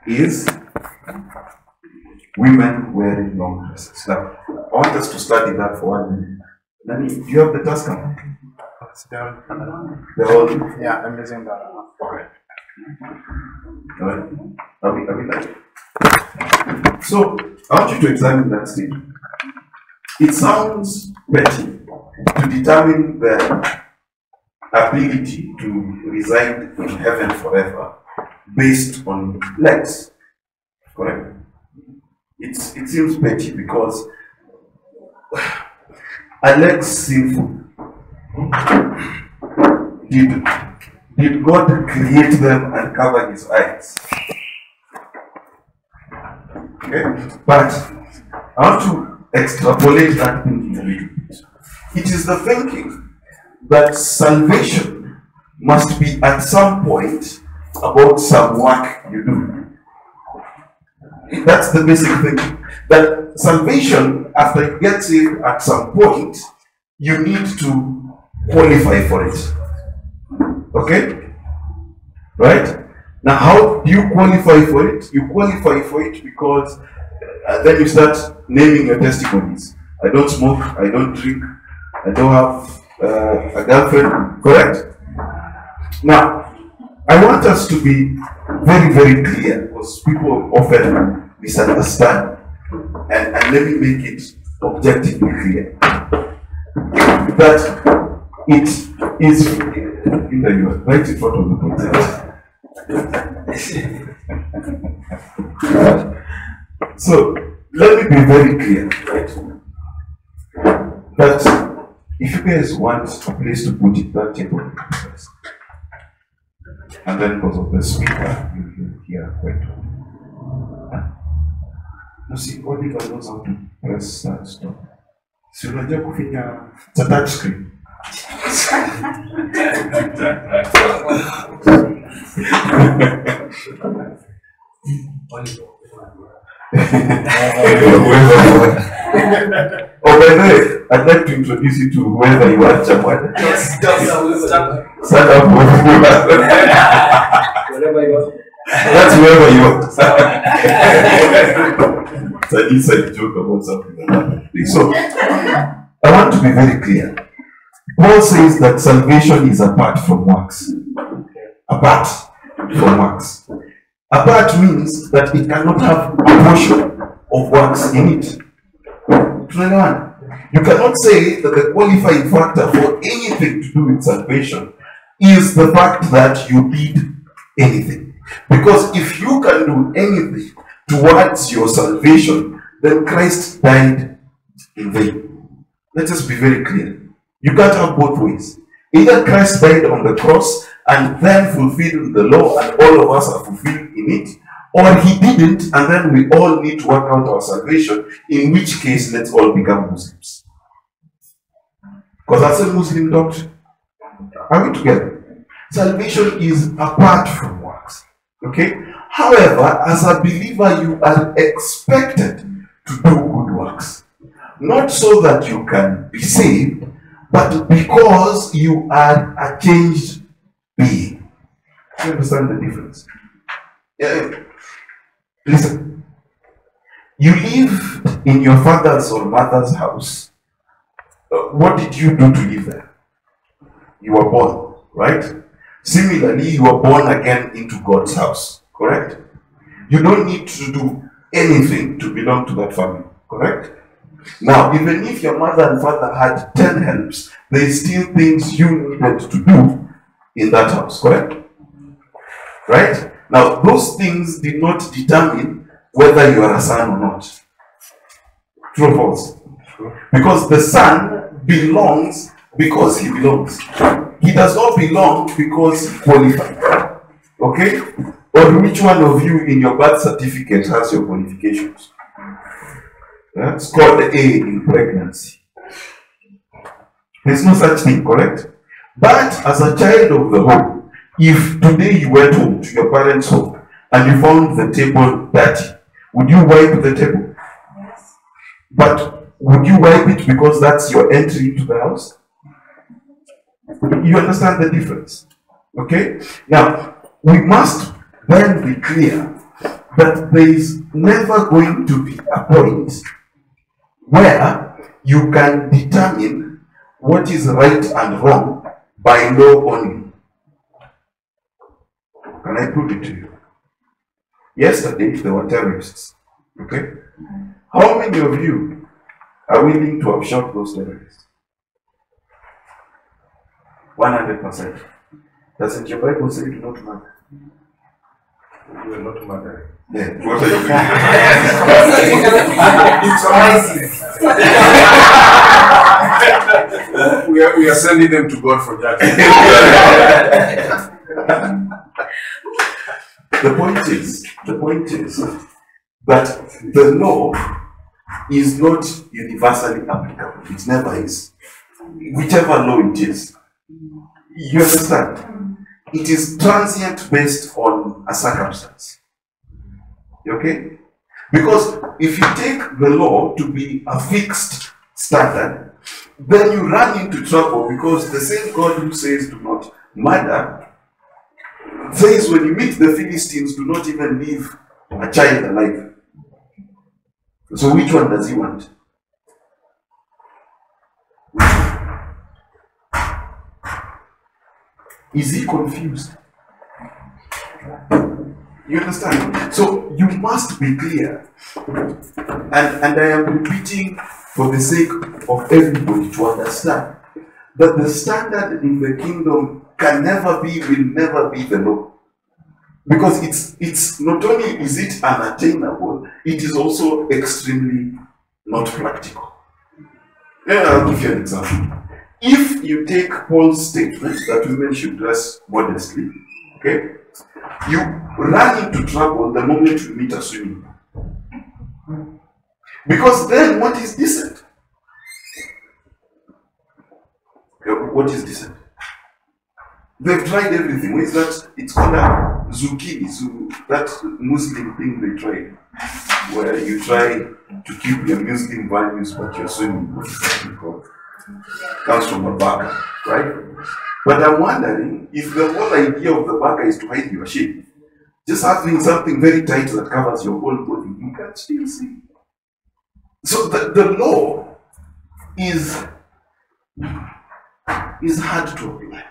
is women wearing long dresses. Now, I want us to study that for 1 minute. Nani, do you have the task? Yeah, I'm using that. Okay. All right. Are we like? So, I want you to examine that statement. It sounds petty to determine the ability to reside in heaven forever based on legs. Correct? It seems petty because are legs sinful? Did God create them and cover his eyes? Okay? But I want to extrapolate that thinking a little bit. It is the thinking that salvation must be at some point about some work you do. That's the basic thing. That salvation, after you get saved at some point, you need to qualify for it. Okay? Right? Now, how do you qualify for it? You qualify for it because then you start naming your testimonies. I don't smoke, I don't drink, I don't have a girlfriend. Correct? Now, I want us to be very, very clear because people often misunderstand. And let me make it objectively clear that it is right in front of the project. So let me be very clear, right? That if you guys want a place to put it, that table first. And then because of the speaker, you hear quite well. You see, Oliver knows how to press that stop. So unajua kufinya, it's a touch screen. Oh, by the way, I'd like to introduce you to whoever you are, someone. Stand up. Wherever you are. That's wherever you are. It's an inside joke about something that happened. So, I want to be very clear. Paul says that salvation is apart from works. Apart from works. Apart means that it cannot have a portion of works in it. You cannot say that the qualifying factor for anything to do with salvation is the fact that you did anything. Because if you can do anything towards your salvation, then Christ died in vain. Let us be very clear. You can't have both ways. Either Christ died on the cross and then fulfilled the law and all of us are fulfilled in it, or he didn't and then we all need to work out our salvation, in which case let's all become Muslims. Because that's a Muslim doctrine. Are we together? Salvation is apart from works. Okay? However, as a believer, you are expected to do good works. Not so that you can be saved, but because you are a changed being. Do you understand the difference? Listen. You live in your father's or mother's house. What did you do to live there? You were born, right? Similarly, you were born again into God's house, correct? You don't need to do anything to belong to that family, correct? Now, even if your mother and father had 10 helps, there is still things you needed to do in that house, correct? Right? Now, those things did not determine whether you are a son or not. True or false? Because the son belongs because he belongs. He does not belong because he qualifies. Okay? Or which one of you in your birth certificate has your qualifications? Yeah? It's called A in pregnancy. There's no such thing, correct? But as a child of the home, if today you went home to your parents' home and you found the table dirty, would you wipe the table? Yes. But would you wipe it because that's your entry into the house? You understand the difference? Okay? Now, we must then be clear that there is never going to be a point where you can determine what is right and wrong by law only. Can I prove it to you? Yesterday there were terrorists. Okay? How many of you are willing to have shot those terrorists? 100%. Doesn't your Bible say do not murder? You are not murdering. Yeah. What are you doing? we are sending them to God for judgment. The point is that the law is not universally applicable. It never is. Whichever law it is. You understand? It is transient based on a circumstance. Okay? Because if you take the law to be a fixed standard, then you run into trouble, because the same God who says do not murder says when you meet the Philistines, do not even leave a child alive. So which one does he want? Is he confused? You understand? So you must be clear. And I am repeating for the sake of everybody to understand that the standard in the kingdom can never be, will never be the law. Because it's not only is it unattainable, it is also extremely not practical. I'll give you an example. If you take Paul's statement that women should dress modestly, okay, you run into trouble the moment you meet a swimming pool. Because then what is decent? What is decent? They've tried everything. What is that? It's called a zucchini, that Muslim thing they tried, where you try to keep your Muslim values but you're swimming. Comes from a burqa, right? But I'm wondering if the whole idea of the burqa is to hide your shape. Just having something very tight that covers your whole body, you can still see. So the law is hard to apply.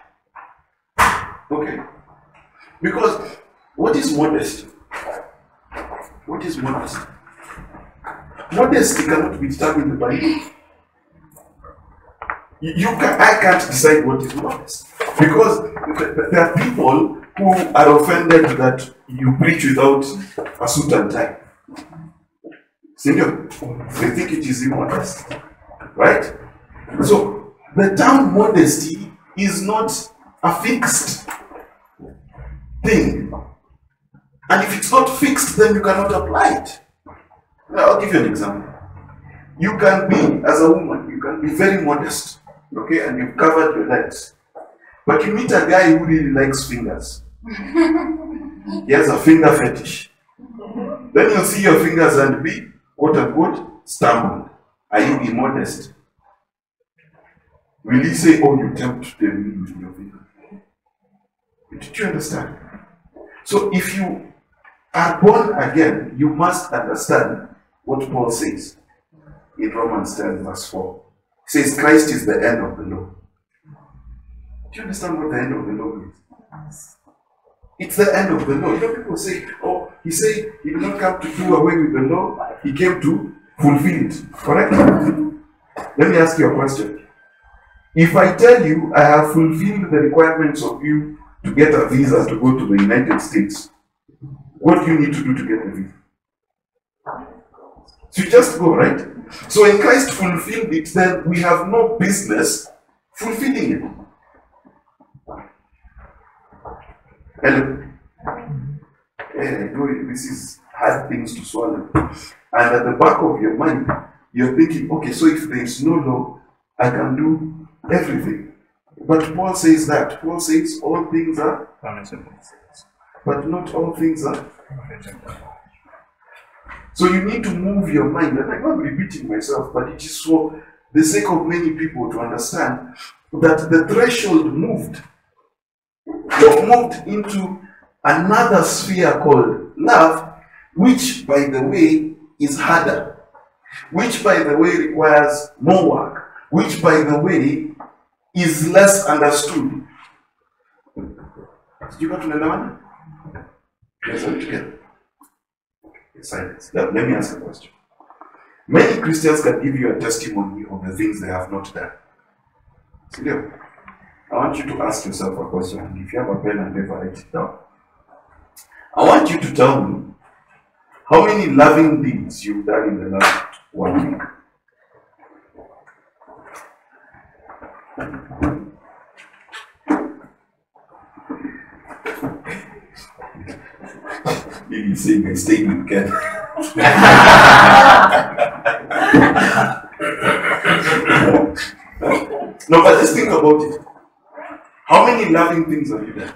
Okay? Because what is modesty? What is modesty? Modesty cannot be determined by you. I can't decide what is modest, because there are people who are offended that you preach without a suit and tie. Senor, they think it is immodest, right? So the term modesty is not a fixed thing, and if it's not fixed, then you cannot apply it. Now, I'll give you an example. You can be, as a woman, you can be very modest. Okay, and you've covered your legs. But you meet a guy who really likes fingers. He has a finger fetish. Then you'll see your fingers and be, quote unquote, stumbled. Are you immodest? Will he say, oh, you tempt the me with your finger? Did you understand? So if you are born again, you must understand what Paul says in Romans 10 verse 4. He says Christ is the end of the law. Do you understand what the end of the law is? It's the end of the law. You know, people say, oh, he said he did not come to do away with the law, he came to fulfill it. Correct? Let me ask you a question. If I tell you I have fulfilled the requirements of you to get a visa to go to the United States, what do you need to do to get a visa? So you just go, right? So when Christ fulfilled it, then we have no business fulfilling it. Hello? This is hard things to swallow. And at the back of your mind, you're thinking, okay, so if there is no law, I can do everything. But Paul says that. Paul says all things are permissible, but not all things are. So you need to move your mind, and I'm not repeating myself, but it is for the sake of many people to understand that the threshold moved. You've moved into another sphere called love, which, by the way, is harder, which, by the way, requires more work, which, by the way, is less understood. Did you got to learn? Yes, I'm together. Silence. Let me ask a question. Many Christians can give you a testimony of the things they have not done. Still, I want you to ask yourself a question. If you have a pen and paper, write it down. I want you to tell me how many loving deeds you've done in the last 1 week. Maybe saying a statement again. No, but just think about it. How many loving things have you done?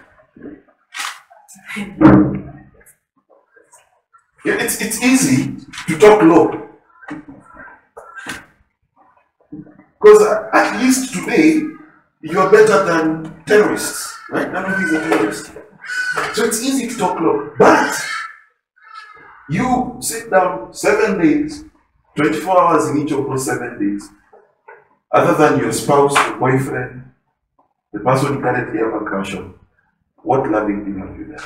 Yeah, it's easy to talk low. Because at least today, you are better than terrorists, right? None of these are terrorists. So it's easy to talk low. But you sit down 7 days, 24 hours in each of those 7 days, other than your spouse, your boyfriend, the person you currently have a crush on, what loving thing have you done?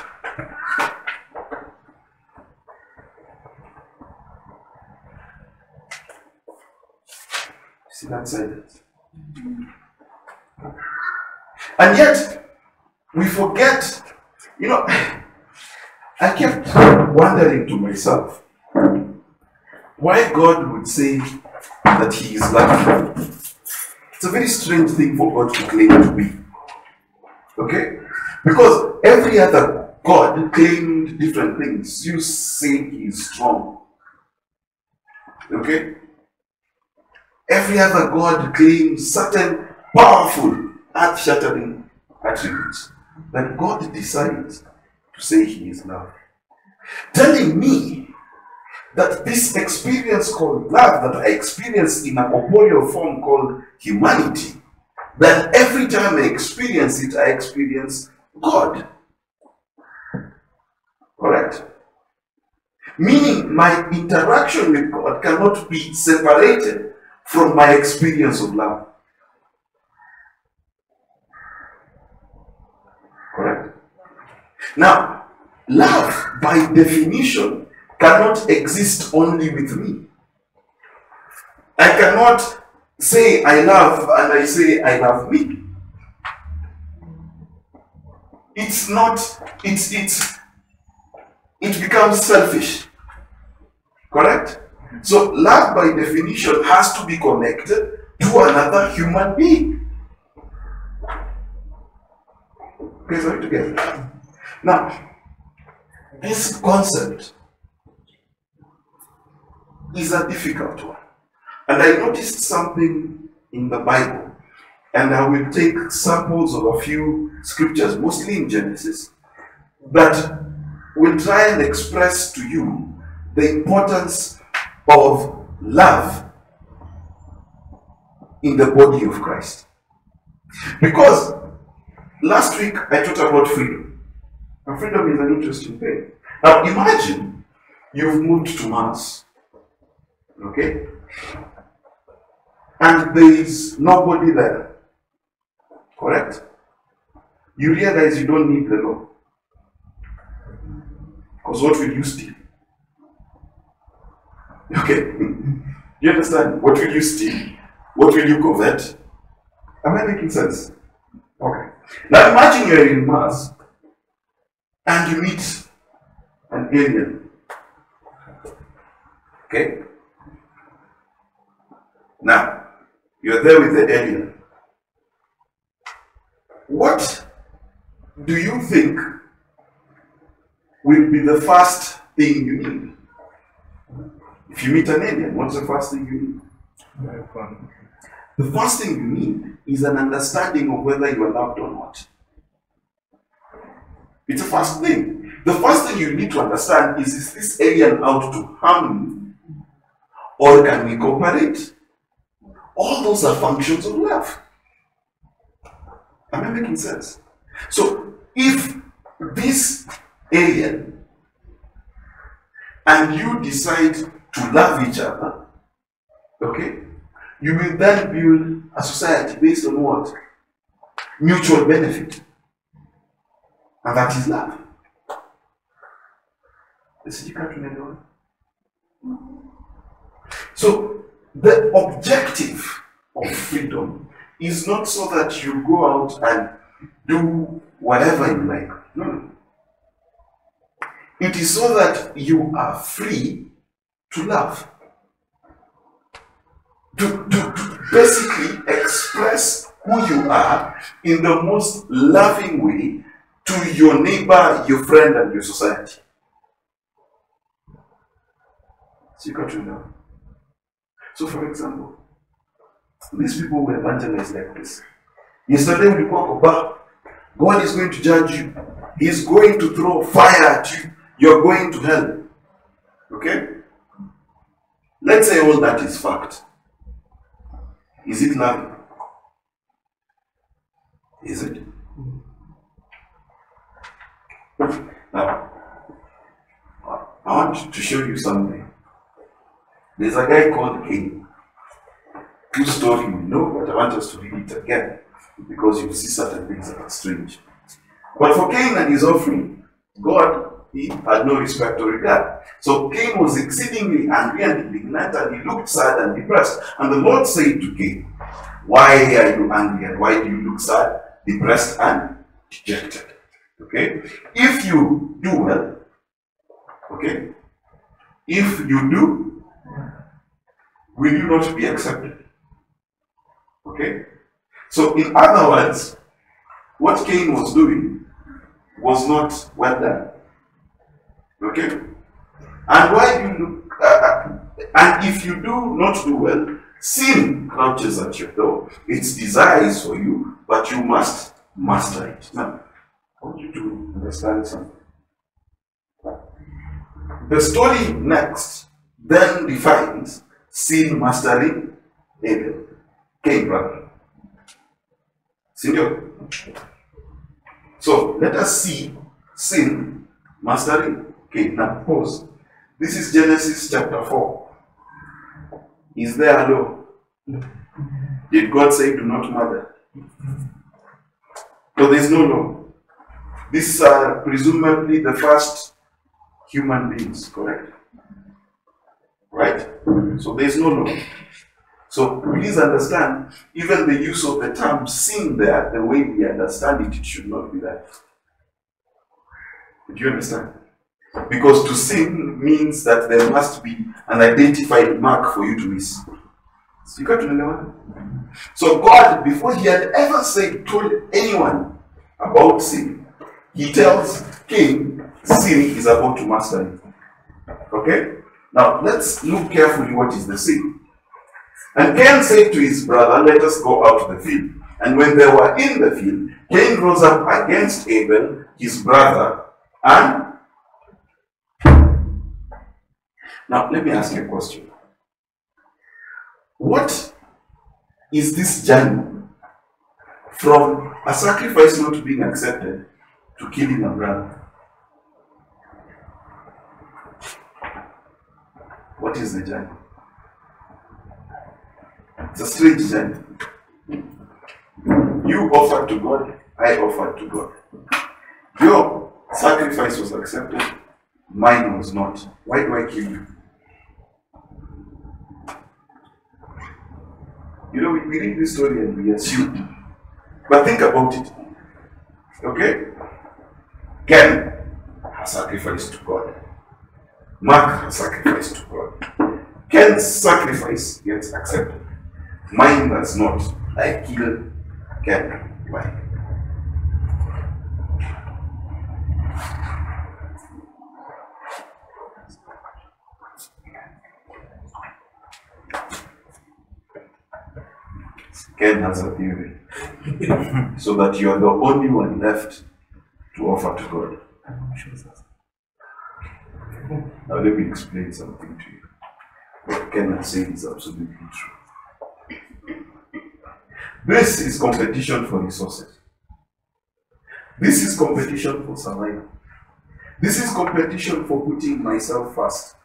See that silence? And yet, we forget, you know, I kept wondering to myself why God would say that He is loving. It's a very strange thing for God to claim to be. Okay? Because every other God claimed different things. You say He is strong. Okay? Every other God claims certain powerful, earth-shattering attributes. Then God decides to say He is love. Telling me that this experience called love that I experienced in a corporeal form called humanity, that every time I experience it, I experience God. Correct? Meaning my interaction with God cannot be separated from my experience of love. Correct? Now, love, by definition, cannot exist only with me. I cannot say I love and I say I love me. It's not, it becomes selfish. Correct? So love by definition has to be connected to another human being. Okay, so together. Now, this concept is a difficult one. And I noticed something in the Bible, and I will take samples of a few scriptures, mostly in Genesis, that will try and express to you the importance of love in the body of Christ. Because last week I talked about freedom. And freedom is an interesting thing. Now imagine you've moved to Mars. Okay? And there is nobody there. Correct? You realize you don't need the law. Because what will you steal? Okay? You understand? What will you steal? What will you covet? Am I making sense? Okay. Now imagine you're in Mars and you meet an alien. Okay? Now, you're there with the alien. What do you think will be the first thing you need? If you meet an alien, what's the first thing you need? The first thing you need is an understanding of whether you are loved or not. It's the first thing. The first thing you need to understand is this alien out to harm me? Or can we cooperate? All those are functions of love. Am I making sense? So, if this alien, and you decide to love each other, okay, you will then build a society based on what? Mutual benefit. And that is love. So the objective of freedom is not so that you go out and do whatever you like. No. It is so that you are free to love. To basically express who you are in the most loving way to your neighbor, your friend, and your society. So you got to know. So for example, these people were evangelized like this. Yesterday we spoke about God is going to judge you. He's going to throw fire at you. You're going to hell. Okay? Let's say all that is fact. Is it loving? Is it? Now, I want to show you something. There's a guy called Cain, whose story you know, but I want us to read it again because you see certain things that are strange. But for Cain and his offering, God, he had no respect or regard. So Cain was exceedingly angry and indignant, and he looked sad and depressed. And the Lord said to Cain, "Why are you angry, and why do you look sad, depressed, and dejected?" Okay? If you do well, okay? If you do, will you not be accepted? Okay? So in other words, what Cain was doing was not well done. Okay? And why do you look, and if you do not do well, sin crouches at your door. Its desires for you, but you must master it. Now, I want you to understand something. The story next then defines sin mastering Abel, Cain brother. Senior. So let us see sin mastering Cain. Now pause. This is Genesis chapter 4. Is there a law? Did God say do not murder? So there is no law. These are presumably the first human beings, correct? Right? So there is no law. So please understand, even the use of the term sin there, the way we understand it, it should not be that. Do you understand? Because to sin means that there must be an identified mark for you to miss. So you got to remember. So God, before he had ever told anyone about sin, he tells Cain, sin is about to master him. Okay? Now let's look carefully what is the sin. And Cain said to his brother, "Let us go out to the field." And when they were in the field, Cain rose up against Abel, his brother, and now let me ask you a question. What is this journey from a sacrifice not being accepted to killing a brother? What is the journey? It's a strange journey. You offered to God, I offered to God. Your sacrifice was accepted, mine was not. Why do I kill you? You know, we read this story and we assume. But think about it. Okay? Cain has sacrificed to God. Mark has sacrificed to God. Cain's sacrifice gets accepted. Mine does not. I kill Cain. Why? Cain has a theory. So that you are the only one left to offer to God. Now let me explain something to you. What Cain is saying is absolutely true. This is competition for resources. This is competition for survival. This is competition for putting myself first.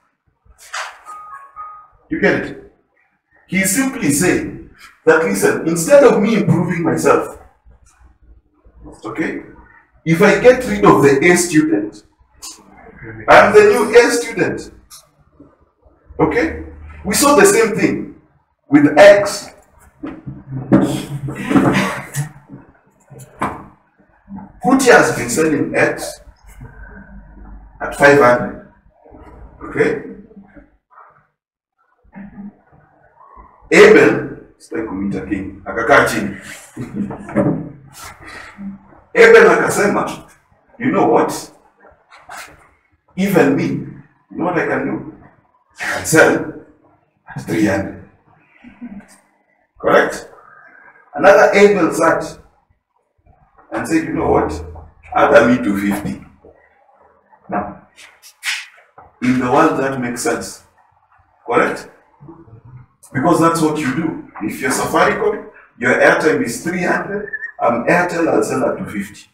You get it? He's simply saying that, listen, instead of me improving myself, okay, if I get rid of the A student, I'm the new A student. Okay? We saw the same thing with X. Kuti has been selling X at 500. Okay? Abel, sitaki kumita king, akakaa chini. Abel akasema, you know what? Even me, you know what I can do? I can sell at 300. Correct? Another Abel sat and said, you know what? Other me 250. Now, in the world that makes sense. Correct? Because that's what you do. If you're Safaricom, your airtime is 300, Airtel, I'll sell at 250.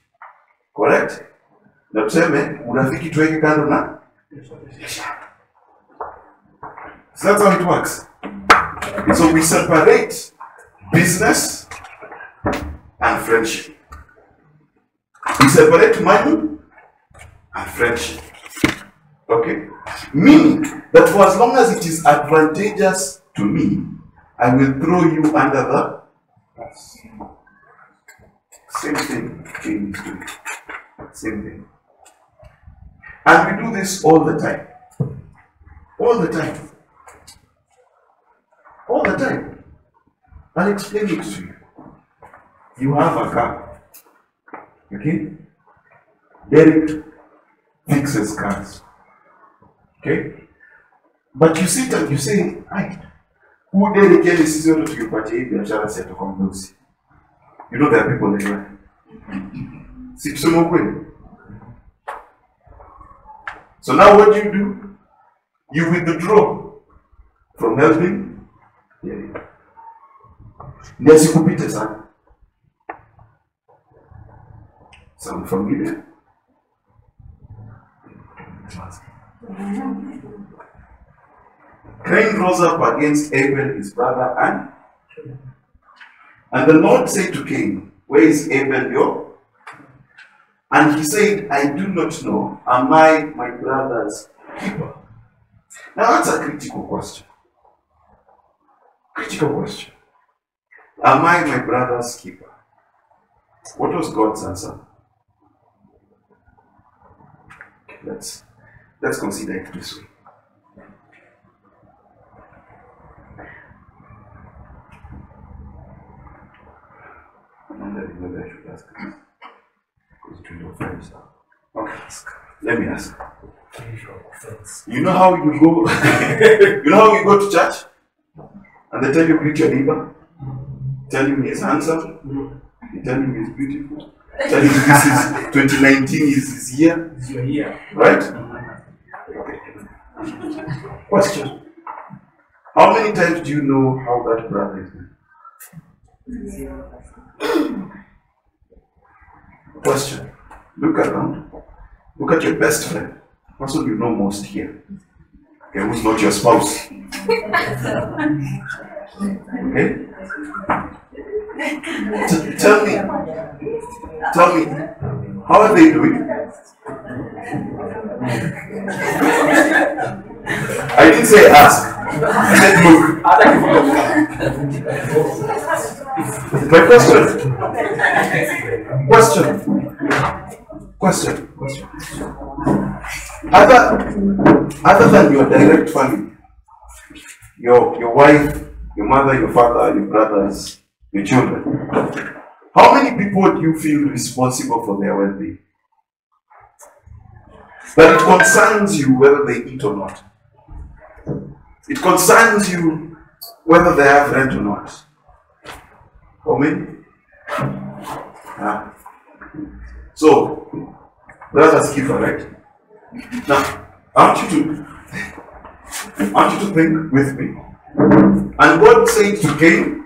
Correct? Na tuseme, urafiki tuweke kando na? So that's how it works. So we separate business and friendship. We separate money and friendship. Okay? Meaning that for as long as it is advantageous to me, I will throw you under the same thing. Same thing. And we do this all the time. All the time. All the time. I'll explain it to you. You have a car. Okay? Derek fixes cars. Okay? But you sit and you say, "Hi, who Derek is going to tukipatia hii biashara si atakombozi." You know there are people like that. Si tuseme ukweli. So now what do? You withdraw from helping. Ndio sikupite sana. Sound familiar? Cain rose up against Abel, his brother, and the Lord said to Cain, "Where is Abel your?" And he said, "I do not know. Am I my brother's keeper?" Now that's a critical question. Critical question. Am I my brother's keeper? What was God's answer? Let's consider it this way. I'm wondering whether I should ask this. Because it will offend now. Okay, let me ask. You know how you go you know how you go to church? And they tell you greet your neighbor? Tell him he's handsome? You tell him he's beautiful? Tell him this is 2019 is his year? It's your year. Right? Question. How many times do you know how that brother is doing? Question. Look around. Look at your best friend. Person you know most here. Okay, who's not your spouse? Okay? Tell me, how are they doing? I didn't say ask. I said look. My question. Other than your direct family, your wife, your mother, your father, your brothers, your children, how many people do you feel responsible for their well-being? That it concerns you whether they eat or not. It concerns you whether they have rent or not. How many? So, brothers keeper, right? Now, I want you to think with me. And God said to Cain,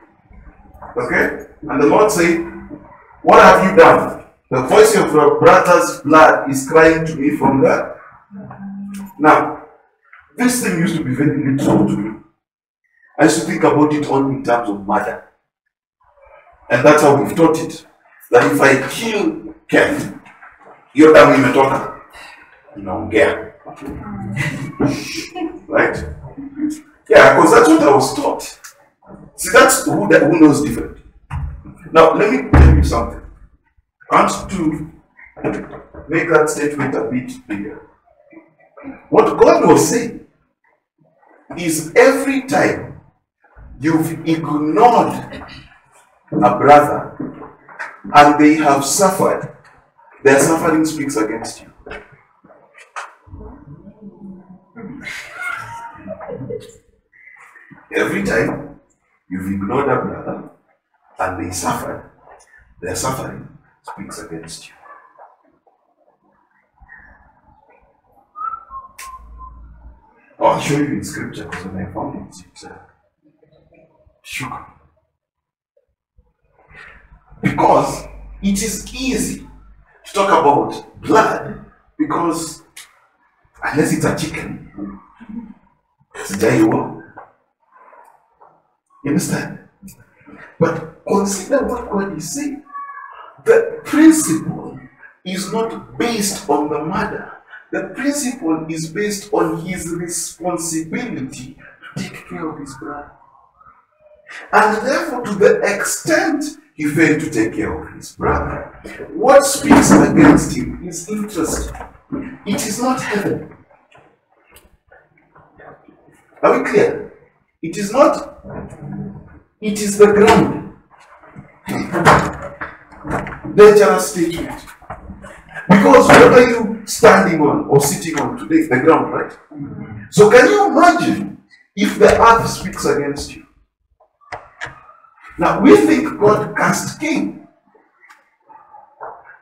okay? And the Lord said, "What have you done?" The voice of your brother's blood is crying to me from there. Now, this thing used to be very little to me. I used to think about it only in terms of murder. And that's how we've taught it. That if I kill Ken, hiyo damu imetoka, inaongea. Right? Yeah, because that's what I was taught. See, that's who knows different. Now, let me tell you something. I want to make that statement a bit bigger. What God was saying is every time you've ignored a brother and they have suffered, their suffering speaks against you. Every time you've ignored a brother and they suffered, their suffering speaks against you. I'll show you in scripture because when I found it, shook me. Because it is easy to talk about blood because unless it's a chicken, you understand? But consider what God is saying. The principle is not based on the murder. The principle is based on his responsibility to take care of his brother. And therefore, to the extent he failed to take care of his brother, what speaks against him is interest. It is not heaven. Are we clear? It is not. It is the ground. Dangerous statement. Because what are you standing on or sitting on today? The ground, right? So can you imagine if the earth speaks against you? Now we think God cast Cain.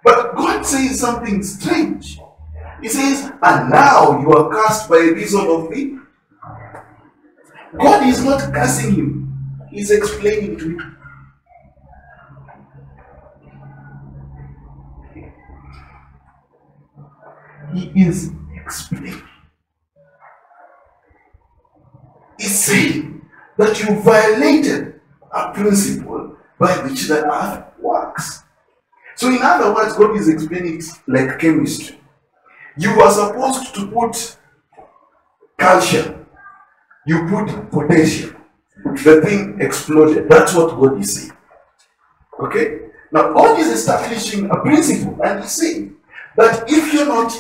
But God says something strange. He says, and now you are cast by reason of me. God is not cursing him. He's explaining to him. He is explaining. He's saying that you violated a principle by which the earth works. So in other words, God is explaining it like chemistry. You are supposed to put calcium. You put potassium. The thing exploded. That's what God is saying. Okay? Now God is establishing a principle and he's saying that if you're not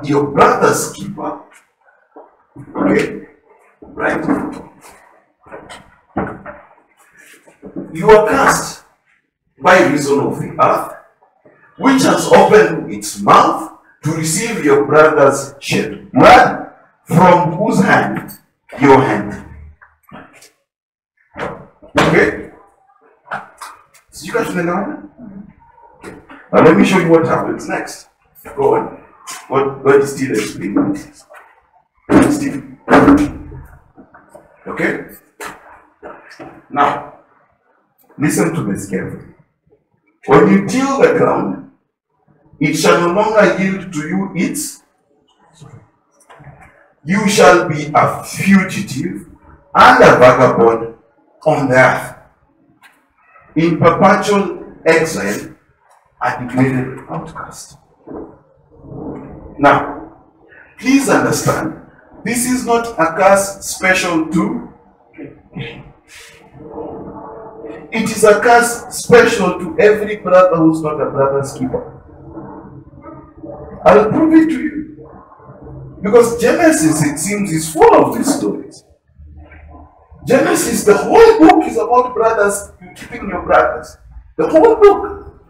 your brother's keeper, okay, right, you are cast by reason of the earth, which has opened its mouth to receive your brother's shed blood, from whose hand? Your hand. Okay? So you guys know? Now let me show you what happens next. Go on. What is still explaining? Still. Okay? Now, listen to this carefully. When you till the ground, it shall no longer yield to you its. You shall be a fugitive and a vagabond on the earth, in perpetual exile, a degraded outcast. Now, please understand, this is not a curse special to. It is a curse special to every brother who's not a brother's keeper. I'll prove it to you. Because Genesis, it seems, is full of these stories. Genesis, the whole book is about brothers keeping your brothers. The whole book.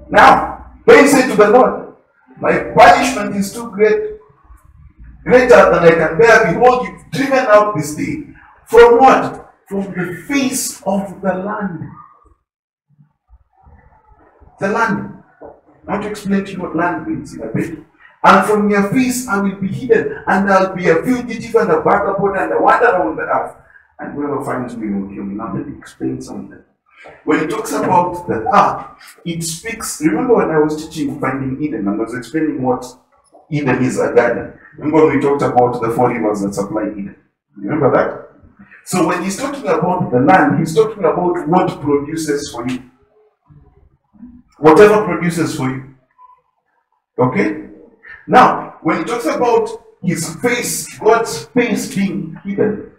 Now, Cain said to the Lord, my punishment is too great, greater than I can bear. Behold, you've driven out this day. From what? From the face of the land. The land. I want to explain to you what land means in a bit. And from your face I will be hidden, and I'll be a fugitive and a vagabond and a wanderer on the earth. And whoever finds me will kill me. Now let me explain something. When it talks about the ark, it speaks. Remember when I was teaching Finding Eden, and I was explaining what Eden is, a garden. Remember when we talked about the 4 rivers that supply Eden? Remember that? So when he's talking about the land, he's talking about what produces for you. Whatever produces for you. Okay? Now, when he talks about his face, God's face being hidden,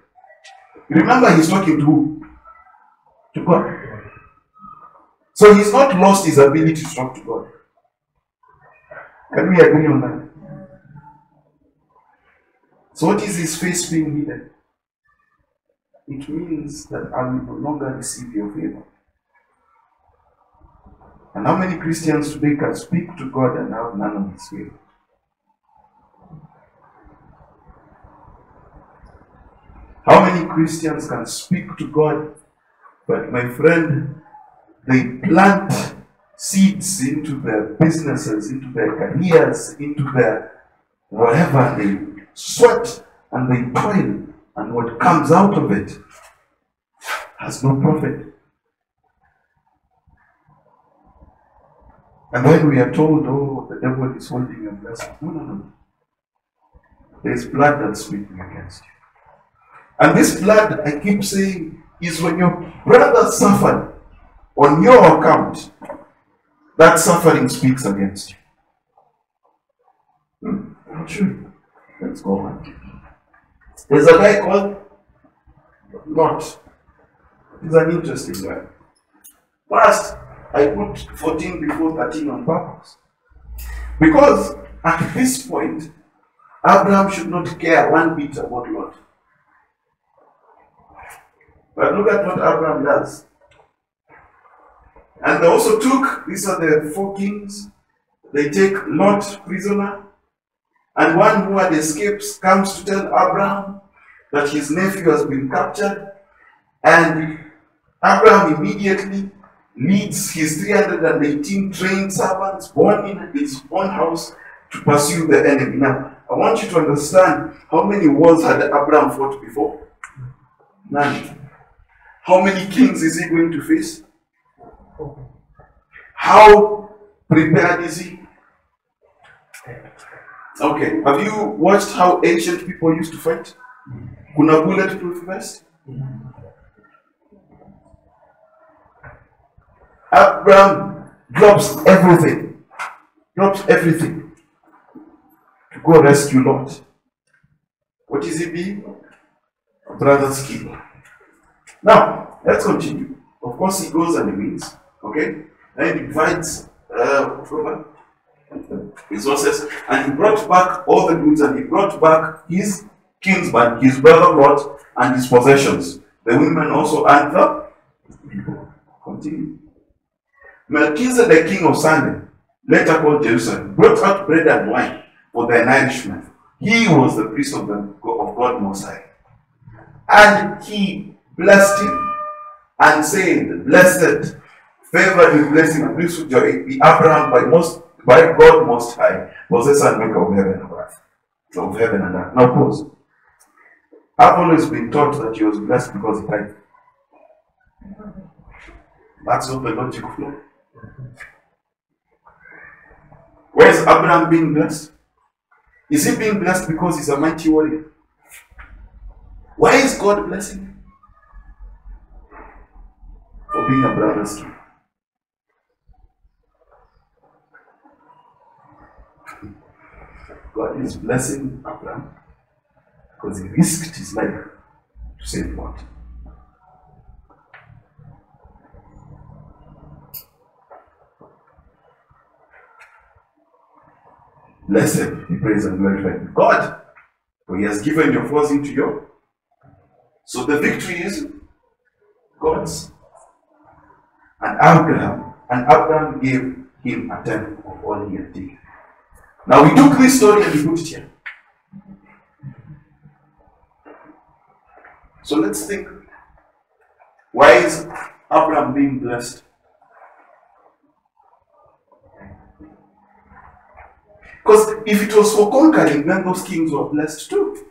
remember he's talking to who? To God. So he's not lost his ability to talk to God. Can we agree on that? So what is his face being hidden? It means that I will no longer receive your favor. And how many Christians today can speak to God and have none of his favor? How many Christians can speak to God, but my friend, they plant seeds into their businesses, into their careers, into their whatever, they sweat and they toil, and what comes out of it has no profit. And then we are told, oh, the devil is holding your blessing. No, no, no. There's blood that's speaking against you. And this blood, I keep saying, is when your brother suffered on your account, that suffering speaks against you. Not sure. Let's go on. There's a guy called Lot. He's an interesting guy. First, I put 14 before 13 on purpose. Because at this point, Abraham should not care one bit about Lot. But look at what Abraham does. And they also took, these are the 4 kings, they take Lot prisoner, and one who had escaped comes to tell Abraham that his nephew has been captured, and Abraham immediately leads his 318 trained servants born in his own house to pursue the enemy. Now, I want you to understand how many wars had Abraham fought before? None. How many kings is he going to face? How prepared is he? Okay, have you watched how ancient people used to fight? Kuna bulletproof vest? Abraham drops everything to go rescue Lot. What is he being? A brother's keeper. Now, let's continue. Of course, he goes and he wins. Okay? Then he divides resources, and he brought back all the goods, and he brought back his kinsman, his brother Lot, and his possessions. The women also and the people. Continue. Melchizedek, king of Salem, later called Jerusalem, brought out bread and wine for their nourishment. He was the priest of God Most High. And he blessed him and said, blessed, favored with blessing and bliss with joy, be Abraham by God Most High, possessor and maker of heaven and earth. Of heaven and earth. Now pause. I've always been taught that he was blessed because he tithed. That's not the logic flow. Where is Abraham being blessed? Is he being blessed because he's a mighty warrior? Why is God blessing him? For being a brother's keeper. God is blessing Abraham because he risked his life to save Lot. Blessed be praised and glorified God, for he has given your foes into your. So the victory is God's. And Abraham gave him a tenth of all he had taken. Now we took this story and we put it here. So let's think. Why is Abraham being blessed? Because if it was for conquering, then those kings were blessed too.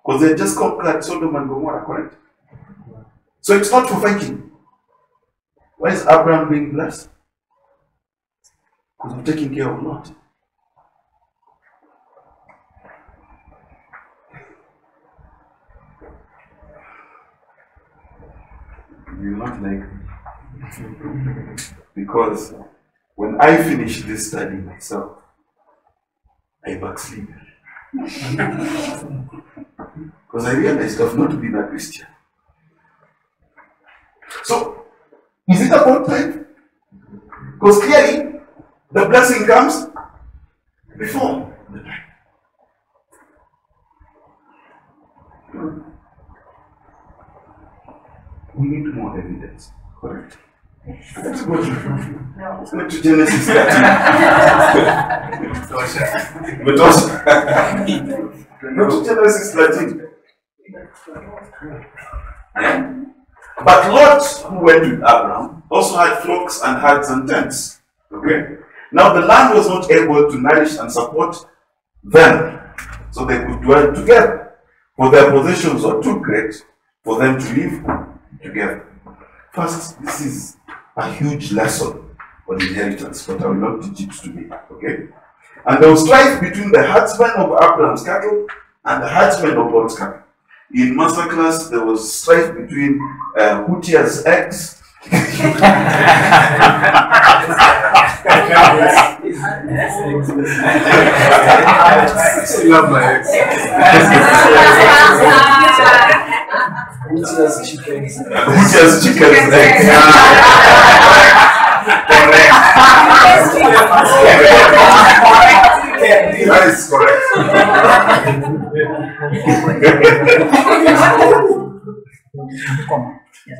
Because they just conquered Sodom and Gomorrah, correct? So it's not for fighting. Why is Abraham being blessed? Because we're taking care of Lot. You're not like me. Because when I finish this study myself, I backslid. Because I realized I've not been a Christian. So, is it about time? Because clearly, the blessing comes before the time. We need more evidence, correct? Let's go to Genesis 13. But also, go to Genesis 13. But Lot, who went with Abraham, also had flocks and herds and tents. Okay? Now the land was not able to nourish and support them, so they could dwell together, for their possessions were too great for them to live together. First, this is a huge lesson on inheritance, but I will not teach it today. Okay? And there was strife between the herdsmen of Abraham's cattle and the herdsmen of Lot's cattle. In masterclass, there was strife between Hutia's ex. Love my ex. Hutia's chickens. Hutia's chickens ex. That is correct.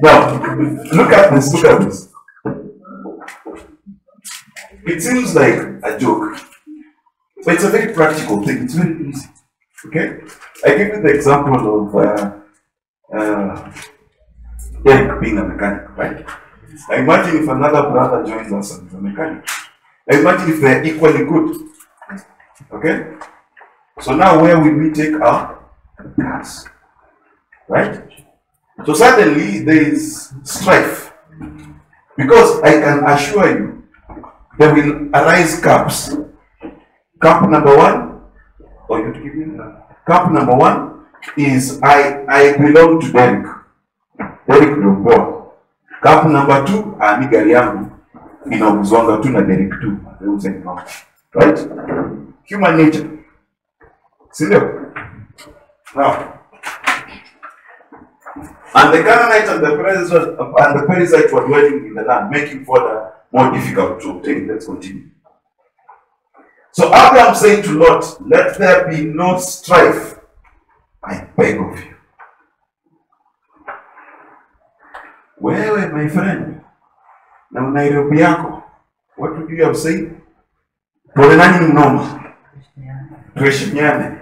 Now, look at this, look at this. It seems like a joke, but it's a very practical thing. It's very easy. Okay? I give you the example of Eric being a mechanic, right? Now imagine if another brother joins us and is a mechanic. Now imagine if they're equally good. Okay? So now where will we take our cars? Right? So suddenly there is strife. Because I can assure you, there will arise camps. Camp number one, or you to give me camp number one is I belong to Derek. Derek Lumbo. Camp number two, ani gari yangu inauzwanga tu na Derek tu. Right? Human nature. See there? Now, and the Canaanite and the Perizzite were dwelling in the land, making further more difficult to obtain. Let's continue. So Abraham said to Lot, let there be no strife, I beg of you. Wewe, my friend, na Nairobi yako, what would you have said? Pole nani ni mnoma? Tuheshimiane.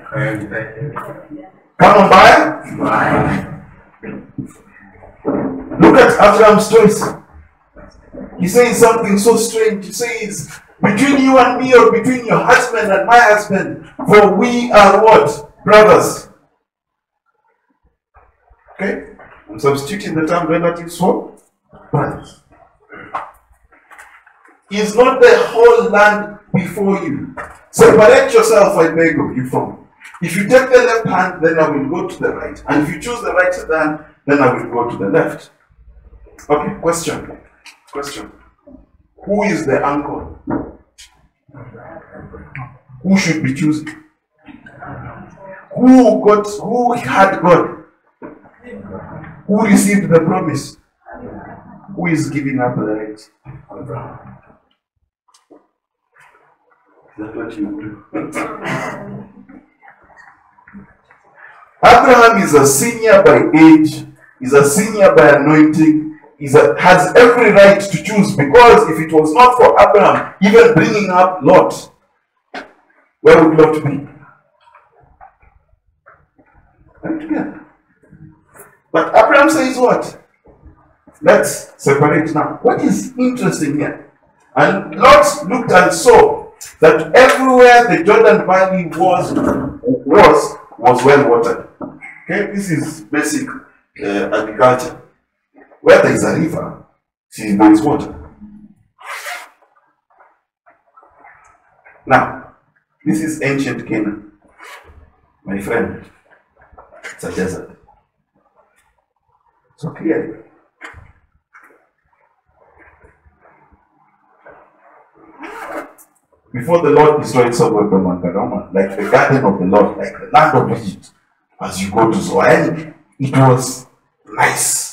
Kama mbaya? Look at Abraham's choice. He says something so strange. He says, between you and me, or between your husband and my husband, for we are what? Brothers. Okay? I'm substituting the term relatives for brothers. Is not the whole land before you? Separate yourself, I beg of you, from. If you take the left hand, then I will go to the right. And if you choose the right hand, then I will go to the left. Okay, question. Question. Who is the uncle? Who should be choosing? Who had God? Who received the promise? Who is giving up the right? Abraham. Is that what you do? Abraham is a senior by age, is a senior by anointing, has every right to choose, because if it was not for Abraham even bringing up Lot, where would Lot be? Right together. But Abraham says what? Let's separate now. What is interesting here? And Lot looked and saw that everywhere the Jordan Valley was well watered. Okay, this is basic agriculture. Where there is a river, see, there is water. Now, this is ancient Canaan. My friend, it's a desert. So clearly, before the Lord destroyed Sodom and Gomorrah, like the garden of the Lord, like the land of Egypt, as you go to Zoan, it was nice.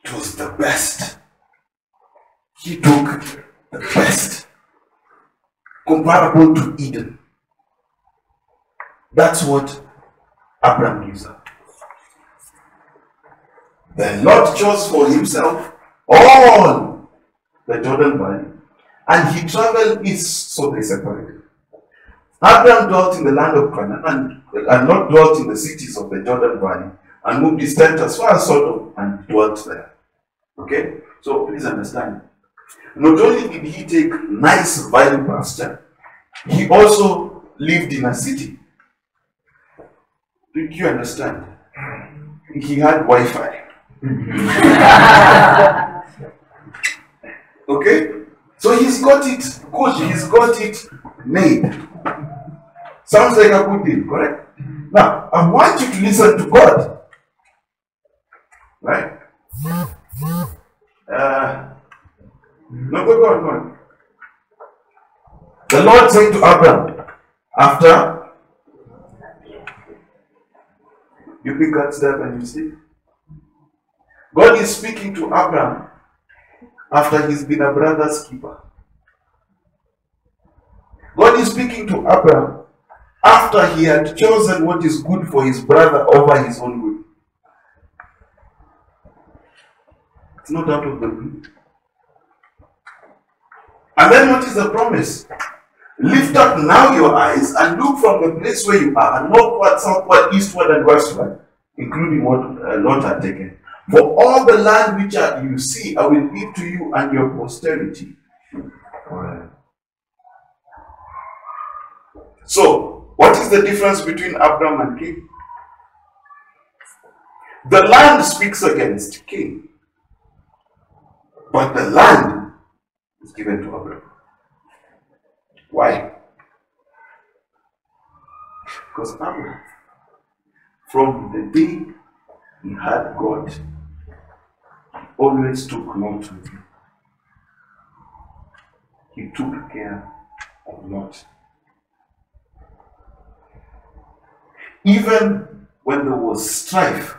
It was the best. He took the best, comparable to Eden. That's what Abraham gives up. The Lord chose for himself all the Jordan Valley, and he traveled east, so they separated. Abraham dwelt in the land of Canaan and Lot dwelt in the cities of the Jordan Valley and moved his tent as far as Sodom and dwelt there. Okay? So please understand. Not only did he take nice vine pasture, he also lived in a city. Do you understand? He had Wi-Fi. Okay? So he's got it good, he's got it made. Sounds like a good deal, correct? Now, I want you to listen to God. Right? No, go on. The Lord said to Abraham, after you pick that step and you sleep. God is speaking to Abraham after he's been a brother's keeper. God is speaking to Abraham after he had chosen what is good for his brother over his own good. It's not out of the blue. And then what is the promise? Lift up now your eyes and look from the place where you are, northward, southward, eastward, and westward, including what Lot had taken. For all the land which you see, I will give to you and your posterity. Alright. So, what is the difference between Abraham and Cain? The land speaks against Cain, but the land is given to Abraham. Why? Because Abraham, from the day he had God, always took Lot with him. He took care of Lot. Even when there was strife,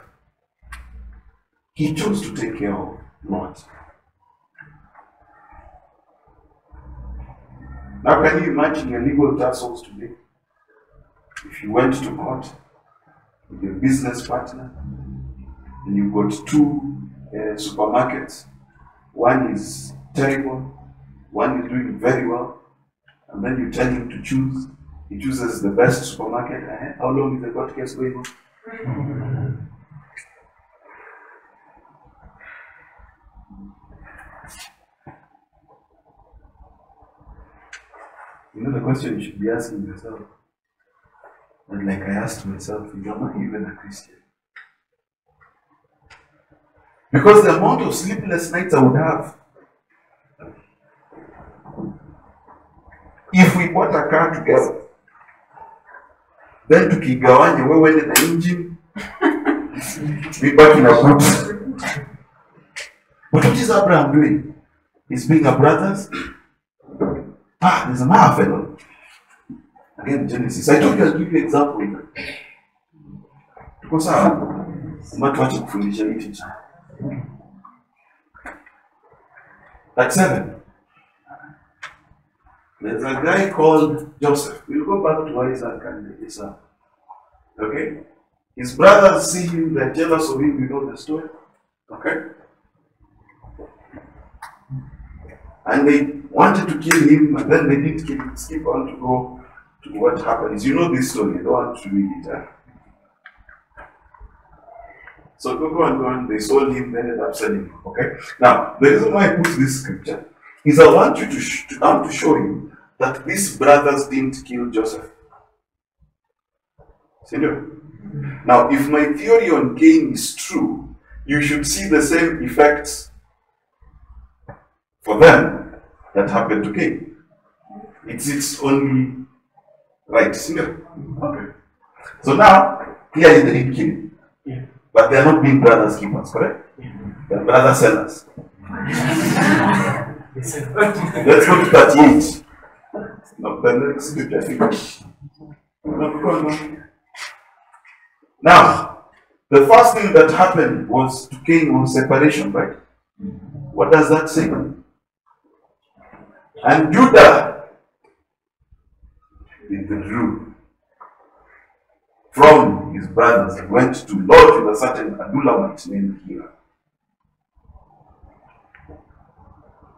he chose to take care of Lot. Now, can you imagine your legal tussles today? If you went to court with your business partner and you've got two supermarkets, one is terrible, one is doing very well, and then you tell him to choose, he chooses the best supermarket. How long is the court case going on? You know the question you should be asking yourself, and like I asked myself, you're not even a Christian. Because the amount of sleepless nights I would have, if we bought a car together, then tukigawanya, wewe wende na engine, we back in a boot. But what is Abraham doing? He's being a brothers. There's another fellow. Again, Genesis. I told you I'll give you an example. Because I'm not watching kufundisha hii teacher. At 7, there's a guy called Joseph. We'll go back to Isaac and Esau. Okay? His brothers see him, they're jealous of him, you know the story. Okay? And they wanted to kill him, and then they didn't kill him. Skip on to go to what happens. You know this story, I don't want to read it. So go on, they sold him, they ended up selling him. Okay? Now, the reason why I put this scripture is I want you to show you that these brothers didn't kill Joseph. See? Now, if my theory on Cain is true, you should see the same effects for them that happened to Cain. It's only right, isn't it? Okay. So now, clearly they did kill him. Yeah. But they are not being brothers keepers, correct? Yeah. They are brother sellers. Yes. Let's go to 38. No, the next scripture, I think. Now, the first thing that happened was to Cain was separation, right? What does that say? And Judah withdrew from his brothers and went to lodge with a certain Adulamite named Hira.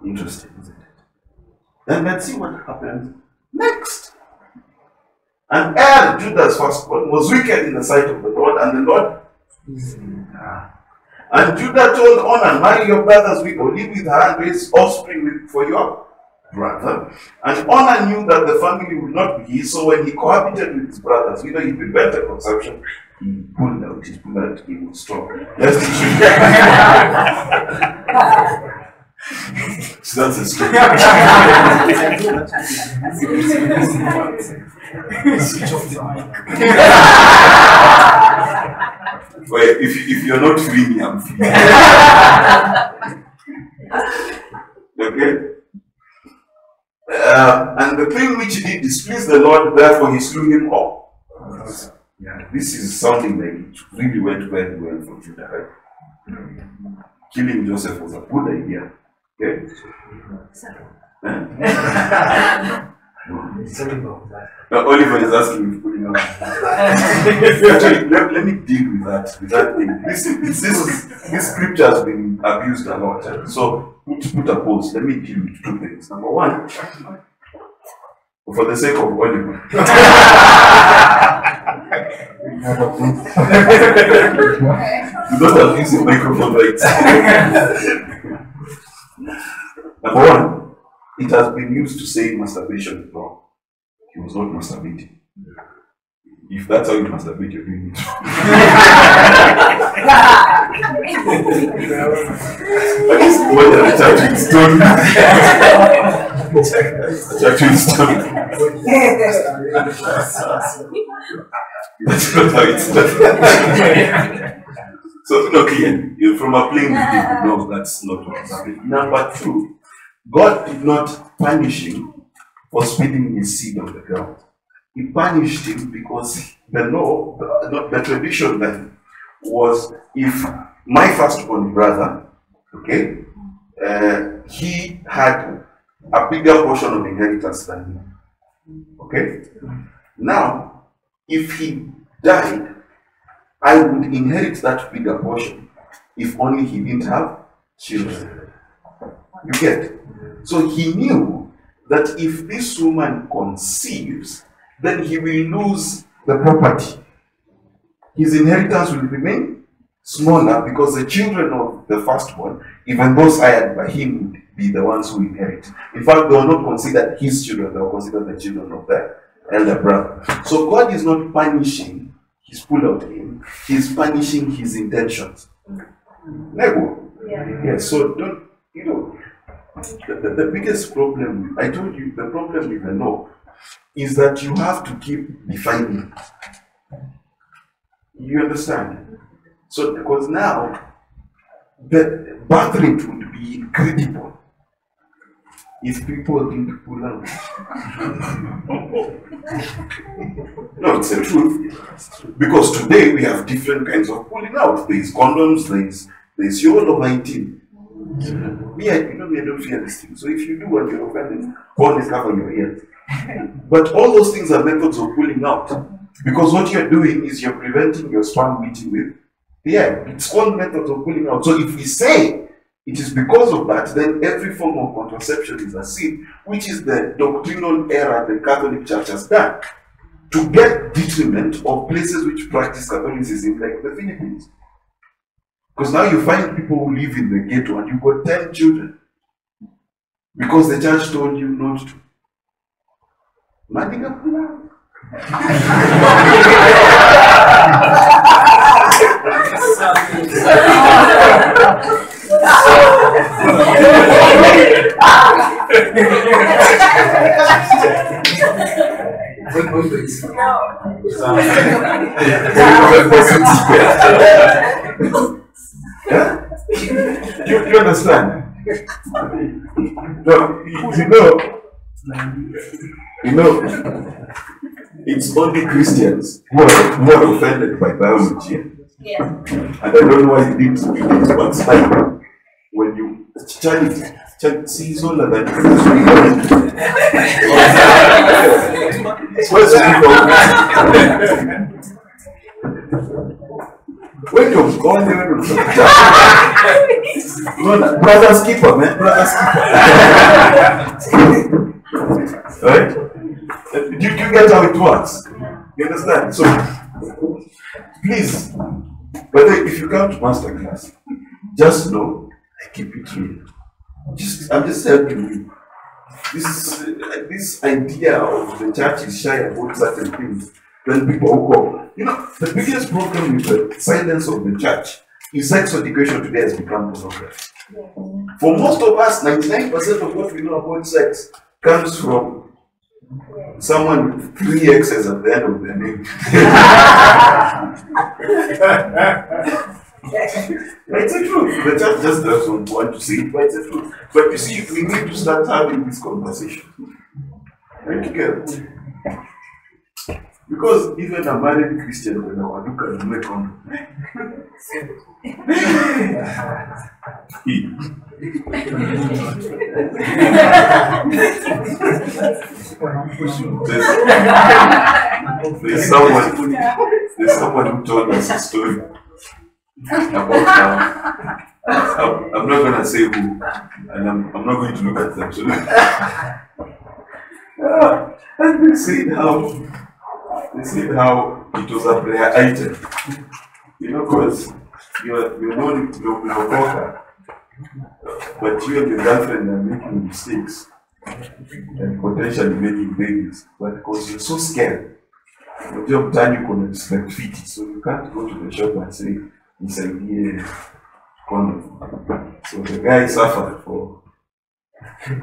Interesting, isn't it? Then let's see what happens next. And Judah's firstborn, was wicked in the sight of the Lord, and the Lord. And Judah told Onan, marry your brother's widow, live with her and raise offspring for your brother. And Onan knew that the family would not be his, so when he cohabited with his brothers, he prevented conception, he pulled out his blood, he would stop. So that's a story. Well, if you're not free me, I'm free. Okay? And the thing which he did displeased the Lord, therefore he slew him all. Yeah, this is sounding like it really went very well for Judah, right? Killing Joseph was a good idea. Okay? Oliver is asking if pulling out. Actually, let me deal with that thing. This scripture has been abused a lot. So put a pause. Let me deal with two things. Number one, for the sake of Oliver. You don't abuse the microphone right. Number one, it has been used to say masturbation is wrong. He was not masturbating. If that's how you masturbate, you're doing it. At least when the church is done. Church is done. That's not how it's done. So, look here, from a plain reading, no, that's not what is happening. Number two, God did not punish him for spitting his seed on the ground. He punished him because the law, the tradition then was, if my firstborn brother, okay, he had a bigger portion of inheritance than me. Okay? Now, if he died, I would inherit that bigger portion if only he didn't have children. You get? So he knew that if this woman conceives, then he will lose the property. His inheritance will remain smaller because the children of the firstborn, even those hired by him, would be the ones who inherit. In fact, they were not considered his children, they were considered the children of the elder brother. So God is not punishing his pull-out him, he's punishing his intentions. Nego. Yes, so don't, you know, the biggest problem, I told you, the problem with the law is that you have to keep defining. You understand? So, because now, the birth rate would be incredible if people didn't pull out. No, it's the truth. Because today we have different kinds of pulling out. There is condoms, there is YOLO-19. Yeah, you know, we don't fear this thing. So if you do what you're offended, always cover your ears. But all those things are methods of pulling out. Because what you're doing is you're preventing your sperm meeting with the egg. It's called methods of pulling out. So if we say it is because of that, then every form of contraception is a sin, which is the doctrinal error the Catholic Church has done to get detriment of places which practice Catholicism, like the Philippines. Because now you find people who live in the ghetto and you've got 10 children because the church told you not to. Mandiga pula. You understand? No, you know, it's only Christians who are offended by biology. Yeah. And I don't know why you didn't speak it, but it's like when you charity sees all of that. When you're going there, brother's keeper, man, brother's keeper. Right? You get how it works. You understand? So, please, whether if you come to masterclass, just know I keep it real. I'm just helping you. This idea of the church is shy about certain things. When people who come, the biggest problem with the silence of the church is sex education today has become pornography. For most of us, 99% of what we know about sex comes from someone with 3 X's at the end of their name. It's the truth. The church just doesn't want to see it, but it's the truth. But you see, we need to start having this conversation. Right together. Because even a married Christian when I want to make on there's someone who told us a story about I'm not gonna say who, and I'm not going to look at them. So and they said how it was a prayer item. Because you're not but you and your girlfriend are making mistakes and potentially making babies. But because you're so scared, the job done you couldn't fit it, so you can't go to the shop and say it's a condom. So the guy suffered for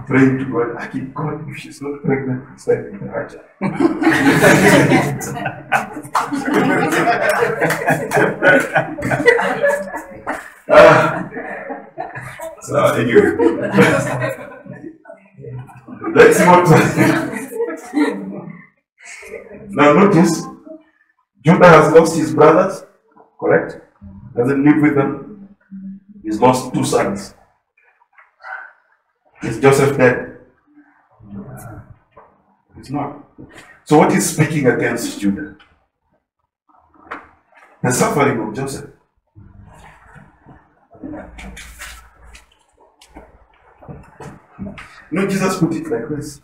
praying to God, I keep God, if she's not pregnant, it's like in the heart. So anyway, let's move. Now notice, Judah has lost his brothers, correct? Doesn't live with them. He's lost 2 sons. Is Joseph dead? He's not. So what is speaking against Judah? The suffering of Joseph. Jesus put it like this.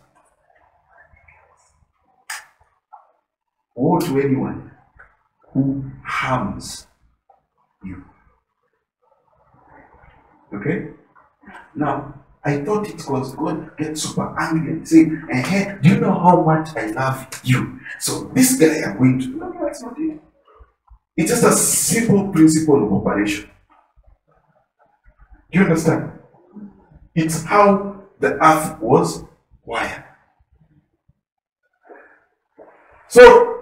Woe to anyone who harms you. Okay? Now, I thought it was God get super angry and say, hey, do you know how much I love you? So this guy I'm going to do. No, that's not it. It's just a simple principle of operation. Do you understand? It's how the earth was wired. So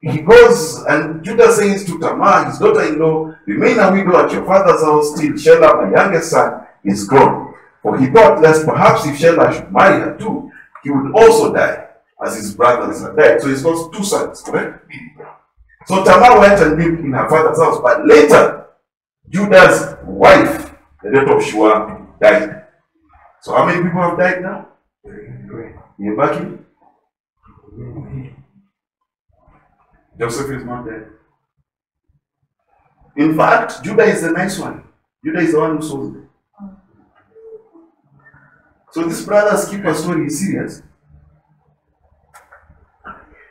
he goes and Judah says to Tamar, his daughter-in-law, remain a widow at your father's house till Shelah, my youngest son, is grown. For he thought lest perhaps if Shelah should marry her too, he would also die, as his brothers had died. So he's got 2 sons, correct? So Tamar went and lived in her father's house, but later, Judah's wife, the daughter of Shua, died. So how many people have died now? You're back in? Joseph is not dead. In fact, Judah is the nice one. Judah is the one who sold it. So this brother's keeper story is serious.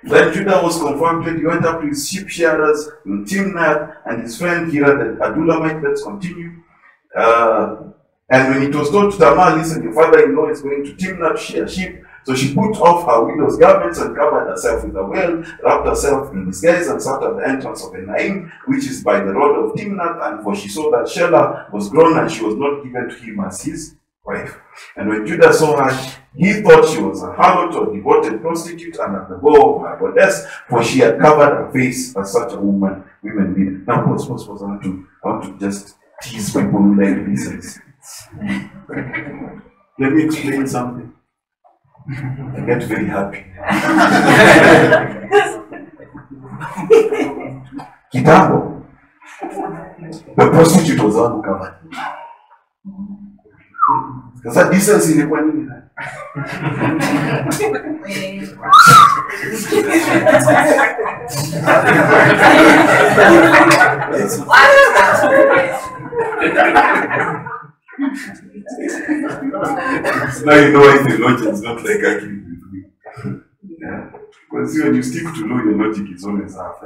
Then Judah was confronted. He went up to his sheep shearers in Timnath, and his friend Hira the Adulamite. Let's continue. And when it was told to Tamar, listen, your father-in-law is going to Timnath to shear sheep. So she put off her widow's garments and covered herself with a veil, wrapped herself in disguise, and sat at the entrance of Enaim, which is by the road of Timnath. And for she saw that Shelah was grown, and she was not given to him as his wife. And when Judah saw her, he thought she was a harlot or devoted prostitute, and at the bow of her goddess, for she had covered her face as such a women did. Now, pause. I want to just tease people who like reasons. Let me explain something. I get very happy. Kitambo, the prostitute was uncovered. Sasa distance ilikuwa nini? Now you know why theologians don't like arguing with me. Yeah. Because when you stick to law, your logic is always half.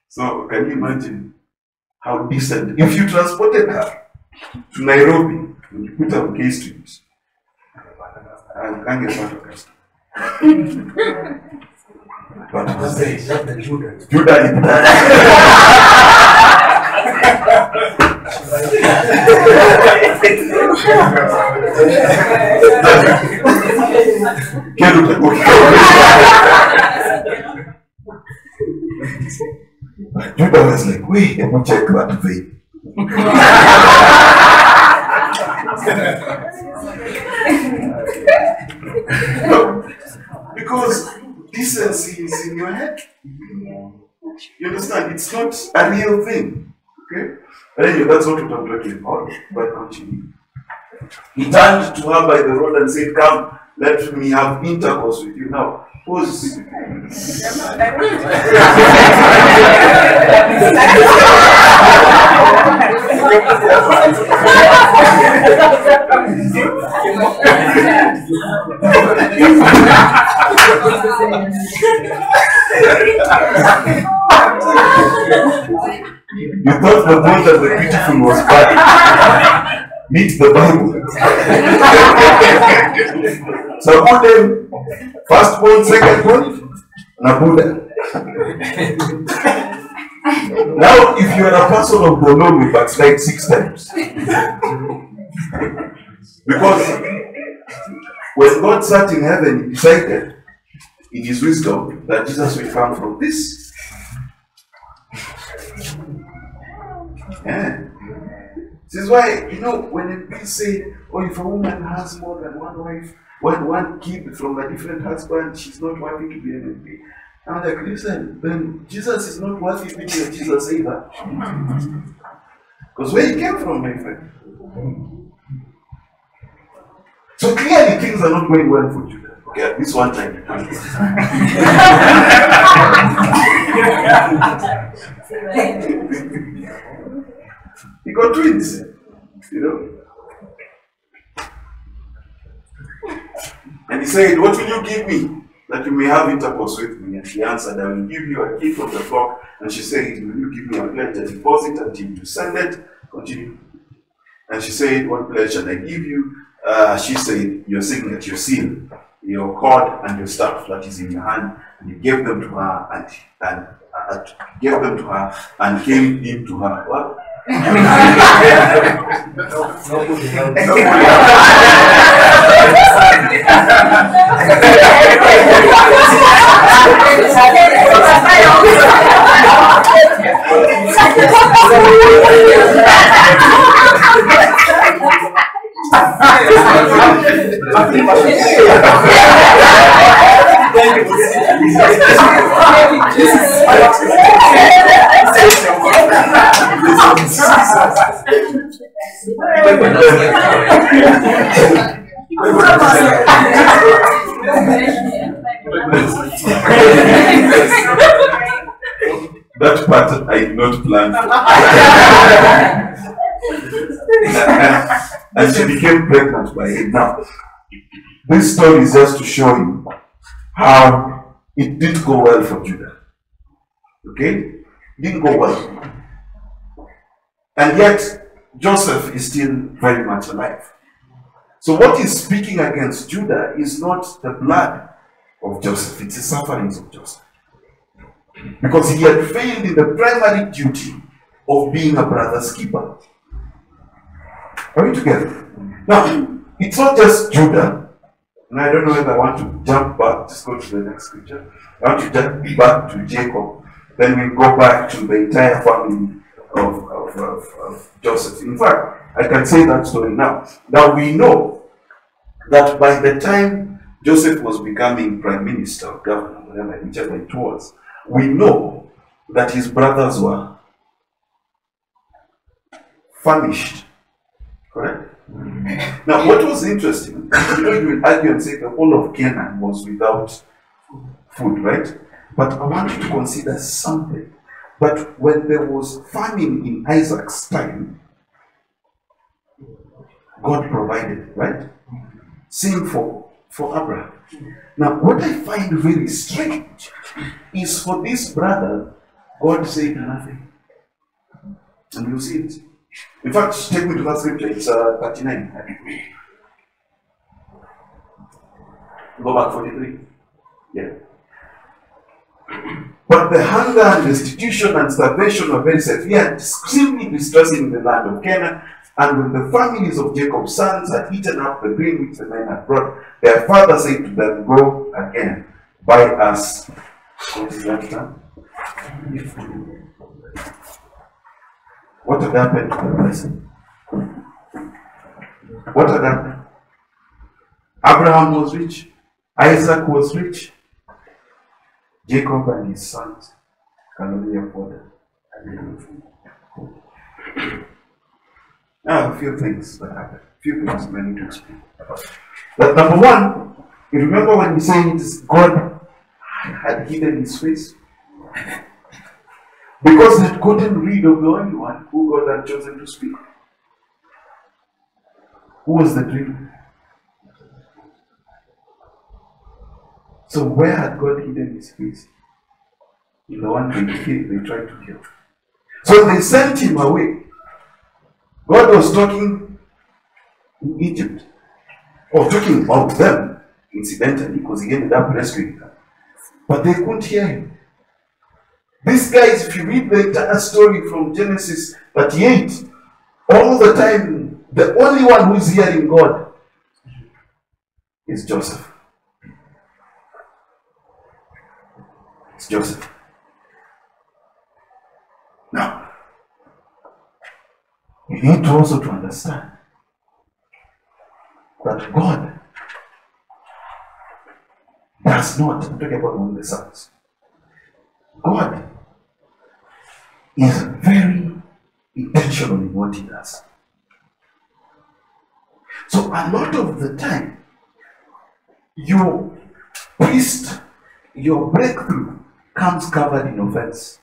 So can you imagine how decent, if you transported her to Nairobi, and you put her on K Street, and can't get part of custom. But Judah is Judah was like, wait, let me check that veil. No, because decency is in your head. You understand? It's not a real thing. Okay? But anyway, that's not what I'm talking about. But continue. He turned to her by the road and said, come, let me have intercourse with you. Now, pause. You thought the bold and the beautiful was bad. Meet the Bible. So put them first born, second born, Nabuda. Now, if you are a person of Bono, you backslide 6 times. Because when God sat in heaven, he decided in his wisdom that Jesus will come from this. Yeah. This is why, you know, when people say, oh, if a woman has more than one wife, one kid from a different husband, she's not worthy to be MVP. I'm like, listen, then Jesus is not worthy to be a Jesus either. Because where he came from, my friend. So clearly things are not going well for Judah. Okay, at least one time. He got twins, you know. And he said, what will you give me that you may have intercourse with me? And she answered, I will give you a kid from the flock. And she said, will you give me a pledge, a deposit until you send it? Continue. And she said, what pledge shall I give you? She said, your signet, your seal, your cord, and your staff that is in your hand. And he gave them to her and came into her. What? That part I did not plan for. And she became pregnant by him. Now, this story is just to show you how it did go well for Judah. Okay? It didn't go well. And yet, Joseph is still very much alive. So what is speaking against Judah is not the blood of Joseph, it's the sufferings of Joseph. Because he had failed in the primary duty of being a brother's keeper. Are we together? Now, it's not just Judah, and I don't know whether I want to jump back, just go to the next scripture. I want to jump back to Jacob, then we go back to the entire family of Joseph. In fact, I can say that story now. Now we know that by the time Joseph was becoming prime minister or governor, whatever, whichever it was, we know that his brothers were famished. Correct? Now, what was interesting, you will argue and say the whole of Canaan was without food, right? But I want you to consider something. But when there was famine in Isaac's time, God provided, right? Same for Abraham. Now, what I find very strange is for this brother, God said nothing. And you see it. In fact, take me to that scripture, it's 39. Go back 43. Yeah. But the hunger and destitution and starvation were very severe, extremely distressing in the land of Canaan. And when the families of Jacob's sons had eaten up the grain which the men had brought, their father said to them, "Go again, buy us." What is that term? What had happened to the blessing? What had happened? Abraham was rich. Isaac was rich. Jacob and his sons can only afford it. Now, a few things that happened. A few things we need to explain. But number one, you remember when he said God had hidden his face? Because he had gotten rid of the only one who God had chosen to speak. Who was the dreamer? So where had God hidden his face? In the one they tried to kill. So they sent him away. God was talking in Egypt, or talking about them, incidentally, because he ended up rescuing them. But they couldn't hear him. These guys, if you read the entire story from Genesis 38, all the time, the only one who is hearing God is Joseph. It's Joseph. Now, you need to also to understand that God does not, I'm talking about one of the sons. God is very intentional in what he does. So a lot of the time, your breakthrough comes covered in offense.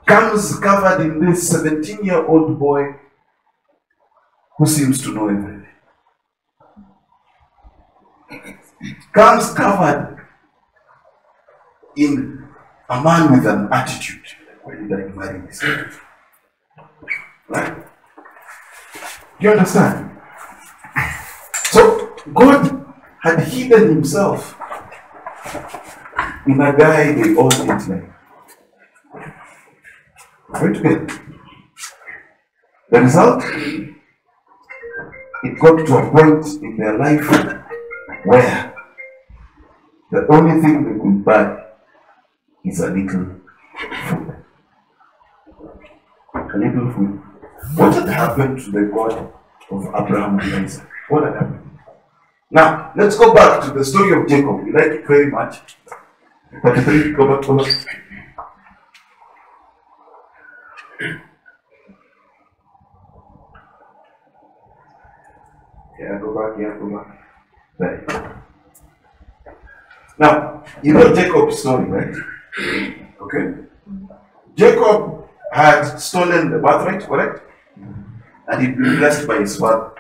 Comes covered in this 17-year-old boy who seems to know everything. Comes covered in a man with an attitude. Why did I marry this guy? Right? You understand? So God had hidden himself in a guy they all didn't like. Right together. The result, it got to a point in their life where the only thing they could buy is a little food. A little food. What had happened to the God of Abraham and Isaac? What had happened? Now, let's go back to the story of Jacob. We like it very much. 33, go back. Go back. There. Now, you know Jacob's story, right? Okay? Jacob had stolen the birthright, correct? And he'd been blessed by his father.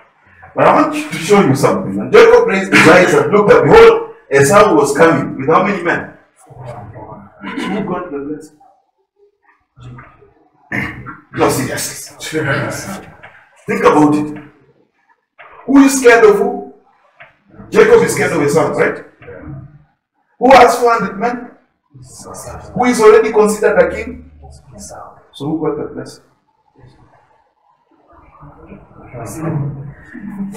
But I want to show you something. And Jacob raised his eyes and looked at, behold, Esau was coming. With how many men? Who got the blessing? No, seriously. Think about it. Who is scared of who? Jacob is scared of his son, right? Who has 400 men? Who is already considered a king? So who got the blessing?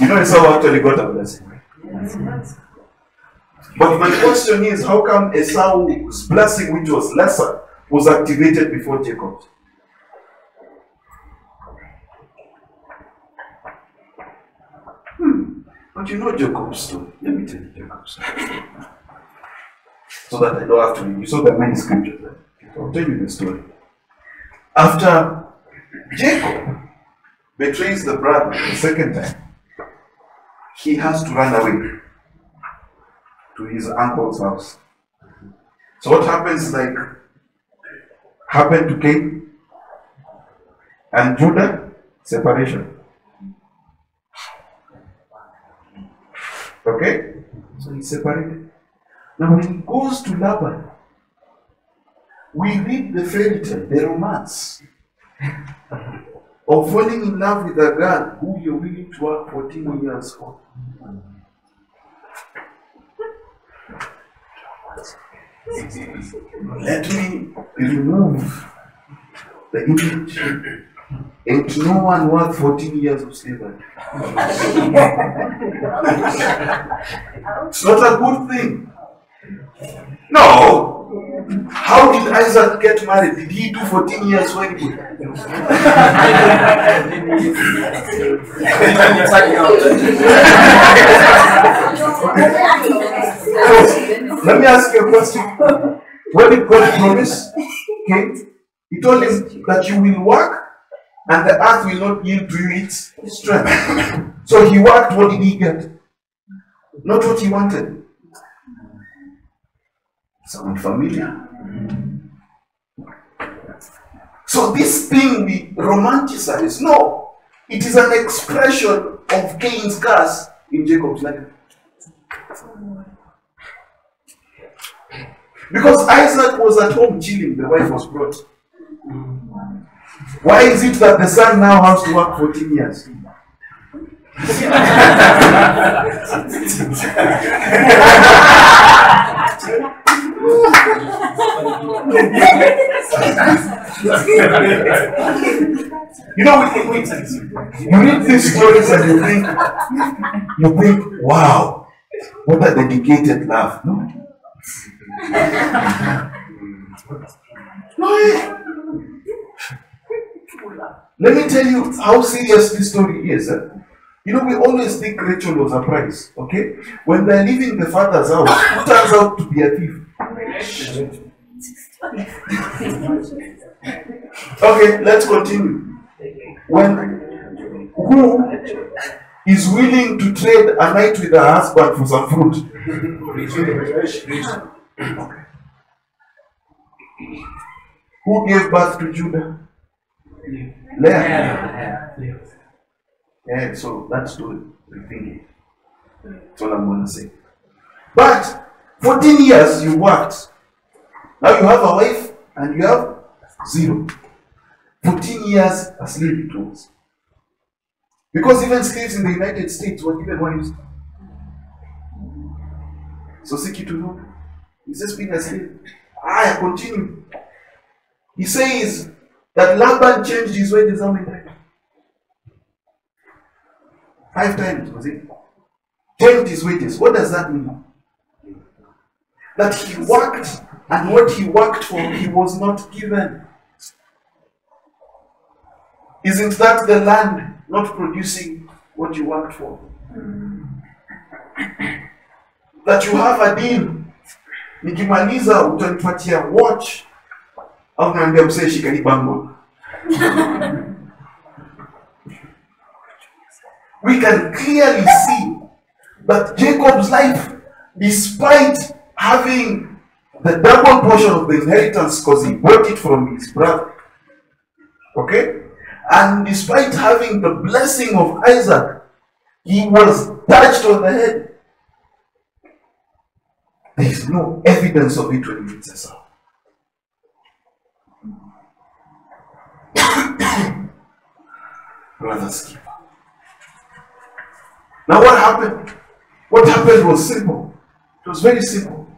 You know Esau actually got a blessing, right? But my question is, how come Esau's blessing, which was lesser, was activated before Jacob's? But you know Jacob's story. Let me tell you Jacob's story. So that I don't have to read. You saw the many scriptures there. I'll tell you the story. After Jacob betrays the brother the second time, he has to run away to his uncle's house. So what happens, like happened to Cain and Judah? Separation. Okay? So he's separated. Now when he goes to Laban, we read the fairy tale, the romance of falling in love with a girl who you're willing to work 14 years for. Let me remove the image. Ain't no one worth 14 years of slavery. It's not a good thing. No. How did Isaac get married? Did he do 14 years for anybody? Let me ask you a question. What did God promise Cain? He told him that you will work and the earth will not yield to you its strength. So he worked. What did he get? Not what he wanted. Sound familiar? So this thing we romanticize, no, it is an expression of Cain's curse in Jacob's life. Because Isaac was at home chilling, the wife was brought. Why is it that the son now has to work 14 years? You know, you read these stories and you think, wow, what a dedicated love. No. Let me tell you how serious this story is. You know, we always think Rachel was a prize, okay? When they're leaving the father's house, who turns out to be a thief? Okay, let's continue. Who is willing to trade a night with her husband for some fruit? Okay. Who gave birth to Judah? Leah. Yeah, so that's good. Rethinking. That's all I'm going to say. But 14 years you worked. Now you have a wife and you have 0. 14 years a slave it was. Because even slaves in the United States were given wives. So seek you to know. He's just being a slave. I continue. He says that Laban changed his wages how many times? 5 times, was it? Changed his wages. What does that mean? That he worked, and what he worked for, he was not given. Isn't that the land not producing what you worked for? That you have a deal. Nikimaliza utanipatia watch. Au naambia msee shika hii bango. We can clearly see that Jacob's life, despite having the double portion of the inheritance because he bought it from his brother, okay, and despite having the blessing of Isaac, he was touched on the head. There is no evidence of it when he meets Esau. Brother Skipper. Now what happened? What happened was simple. It was very simple.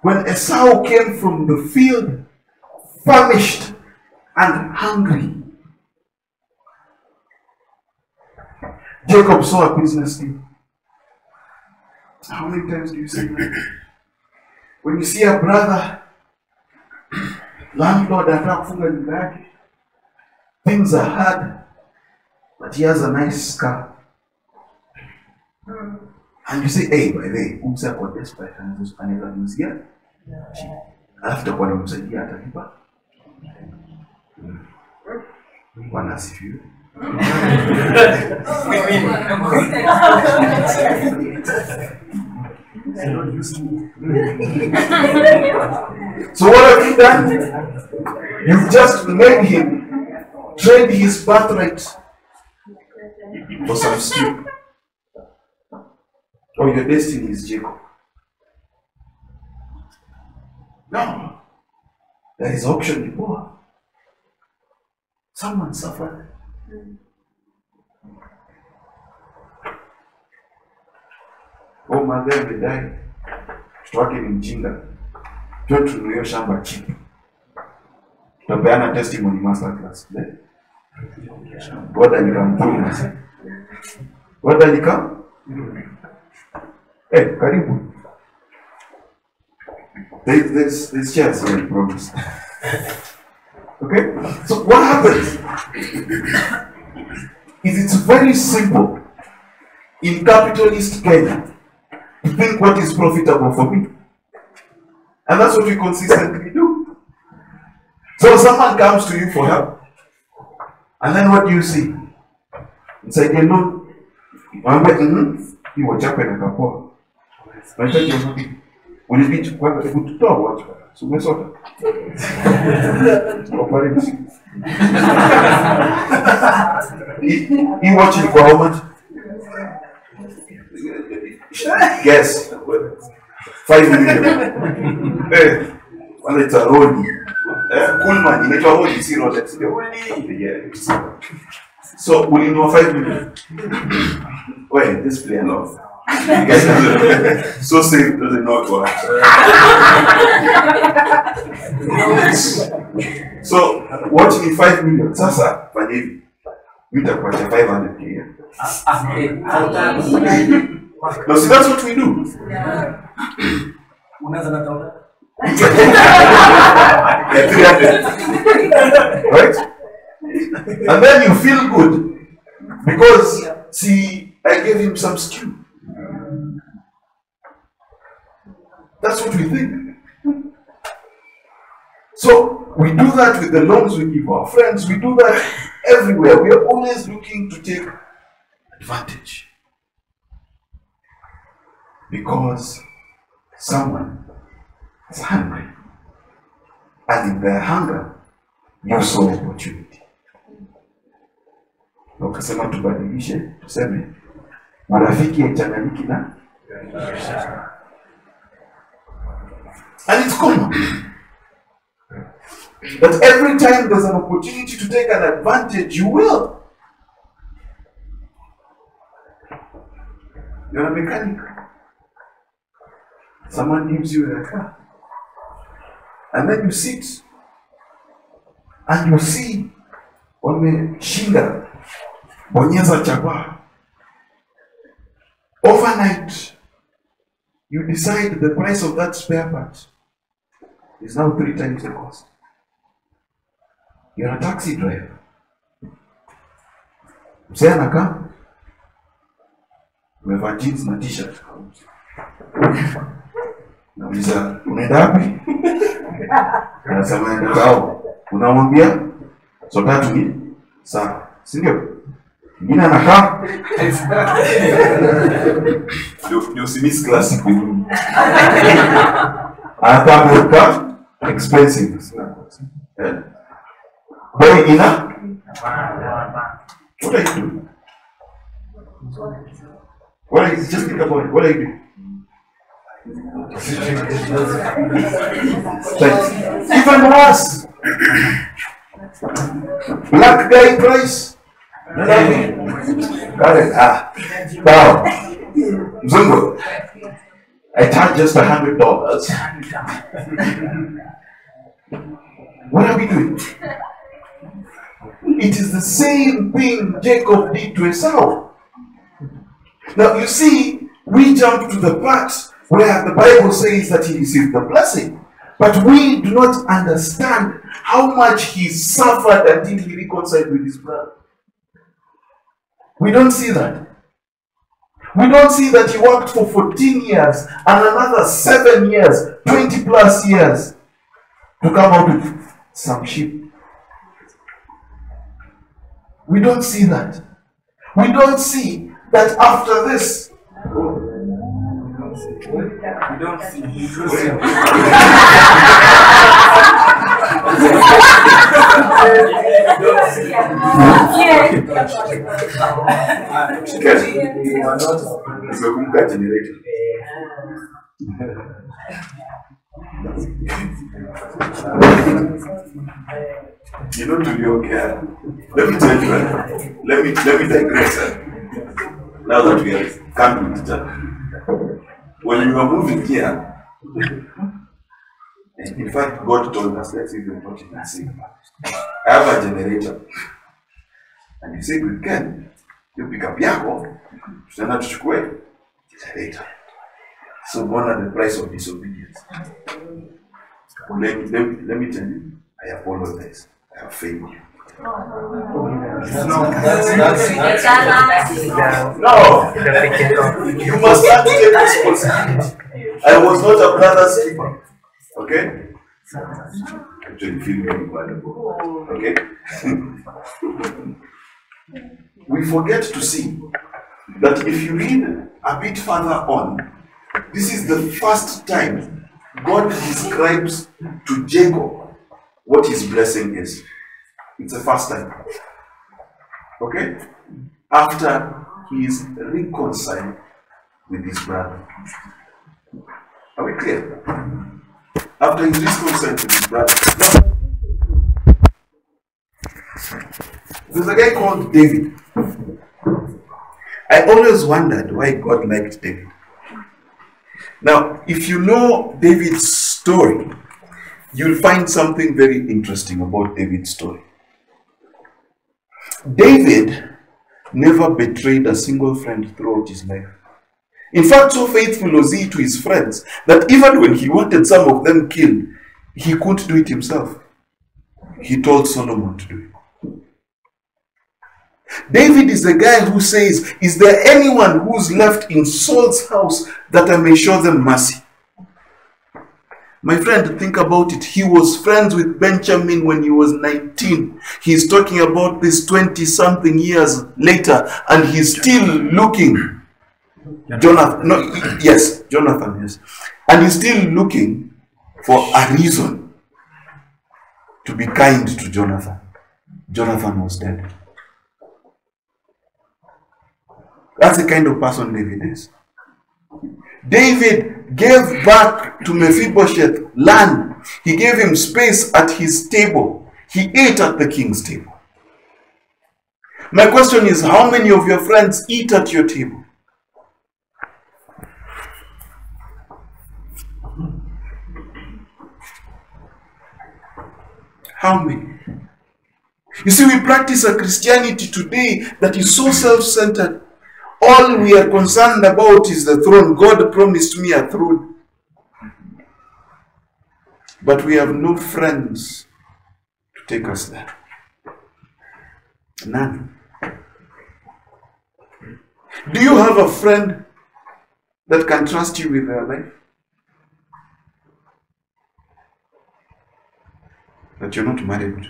When Esau came from the field, famished and hungry, Jacob saw a business deal. How many times do you see that? When you see a brother, landlord anataka kufunga nyumba yake, things are hard, but he has a nice car. And you say, hey, by the way, umsa kwa desperate anaweza kumsikia? After kwa nimsaidia atalipa. Bwana asifiwe. So what have you done? You've just made him trade his birthright for some stew. Or your destiny is Jacob. No. There is option before. Someone suffered. Oh, mother amedai. Mtoto wake ni mjinga. Tuwe tununulie shamba cheap. Tutapeana testimony master class. God alikamtuma. God alikam? Hey, karibu. There's chairs here in progress. Okay? So what happens is it's very simple in capitalist Kenya to think what is profitable for me. And that's what we consistently do. So someone comes to you for help. And then what do you see? Inside your loan, you watch up and a couple. Will it be quite good to talk? What? So we sort of. You watching for how much? Yes. 5 million. Well, it's a road. Cool money. It's a road. It's a road. Yeah. So, will you know 5 million? Wait, this play along. So safe does it not work. So, watching 5 million. Sasa, Panyevi. You take 500K. No, see, that's what we do. Yeah, 300. Right? And then you feel good because, see, I gave him some stew. That's what we think. So, we do that with the loans we give our friends. We do that everywhere. We are always looking to take advantage. Because someone is hungry. And in their hunger, you saw opportunity. Ukasema tubadilishe, tuseme marafiki yachanganyiki na. And it's common that every time there's an opportunity to take an advantage, you will. You're a mechanic. Someone gives you a car. And then you sit and you see wameshinda bonyeza chapa. Overnight, you decide the price of that spare part is now 3 times the cost. You're a taxi driver. Msee anakaa umevaa jeans na t-shirt. Nauliza, unaenda wapi? Anasema naenda kwao. Unamwambia so 3 ni sawa, si ndio? Mwingine anakaa ndio simis classic ni. Anakaa expensive. Boy ina? What are you doing? What are you, just think about it. What are you doing? Even worse. Black guy price. Now, Zungo, I charge just $100. What are we doing? It is the same thing Jacob did to Esau. Now you see, we jump to the part where the Bible says that he received the blessing, but we do not understand how much he suffered until he reconciled with his brother. We don't see that. We don't see that he worked for 14 years and another 7 years, 20 plus years to come out with some sheep. We don't see that. We don't see that after this. We don't see. You know, to be okay. Let me tell you, let me digress. Now that we have come to that, when you are moving here, in fact, God told us, let's even put it and say, I have a generator. And you say, we can. You pick up Yako, tutaenda tuchukue generator. So what are the price of disobedience? Let me tell you, I apologize. I have failed you. No, you must not take responsibility. I was not a brother's keeper. Okay? Actually, feel very valuable. Okay? We forget to see that if you read a bit further on, this is the first time God describes to Jacob what his blessing is. It's the first time. Okay? After he is reconciled with his brother. Are we clear? After he is reconciled with his brother. There's a guy called David. I always wondered why God liked David. Now, if you know David's story, you'll find something very interesting about David's story. David never betrayed a single friend throughout his life. In fact, so faithful was he to his friends that even when he wanted some of them killed, he couldn't do it himself. He told Solomon to do it. David is the guy who says, is there anyone who's left in Saul's house that I may show them mercy? My friend, think about it. He was friends with Benjamin when he was 19. He's talking about this 20-something years later, and he's still looking. Jonathan, yes. And he's still looking for a reason to be kind to Jonathan. Jonathan was dead. That's the kind of person David is. David gave back to Mephibosheth land. He gave him space at his table. He ate at the king's table. My question is, how many of your friends eat at your table? How many? You see, we practice a Christianity today that is so self-centered. All we are concerned about is the throne. God promised me a throne. But we have no friends to take us there. None. Do you have a friend that can trust you with their life? That you're not married to?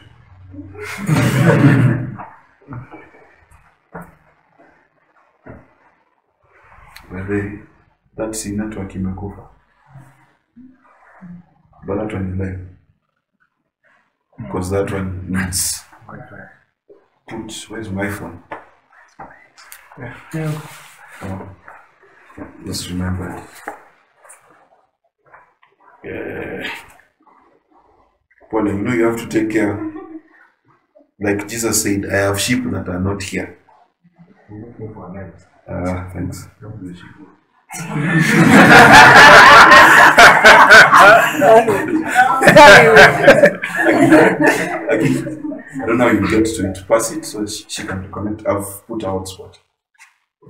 Whether that's in network imekufa. But that one is live. Because that one needs where's my phone? Yeah. Oh, just remember it. Paul, you know you have to take care. Like Jesus said, I have sheep that are not here. Thanks. I don't know how you get to it. Pass it so she can connect. I've put a hotspot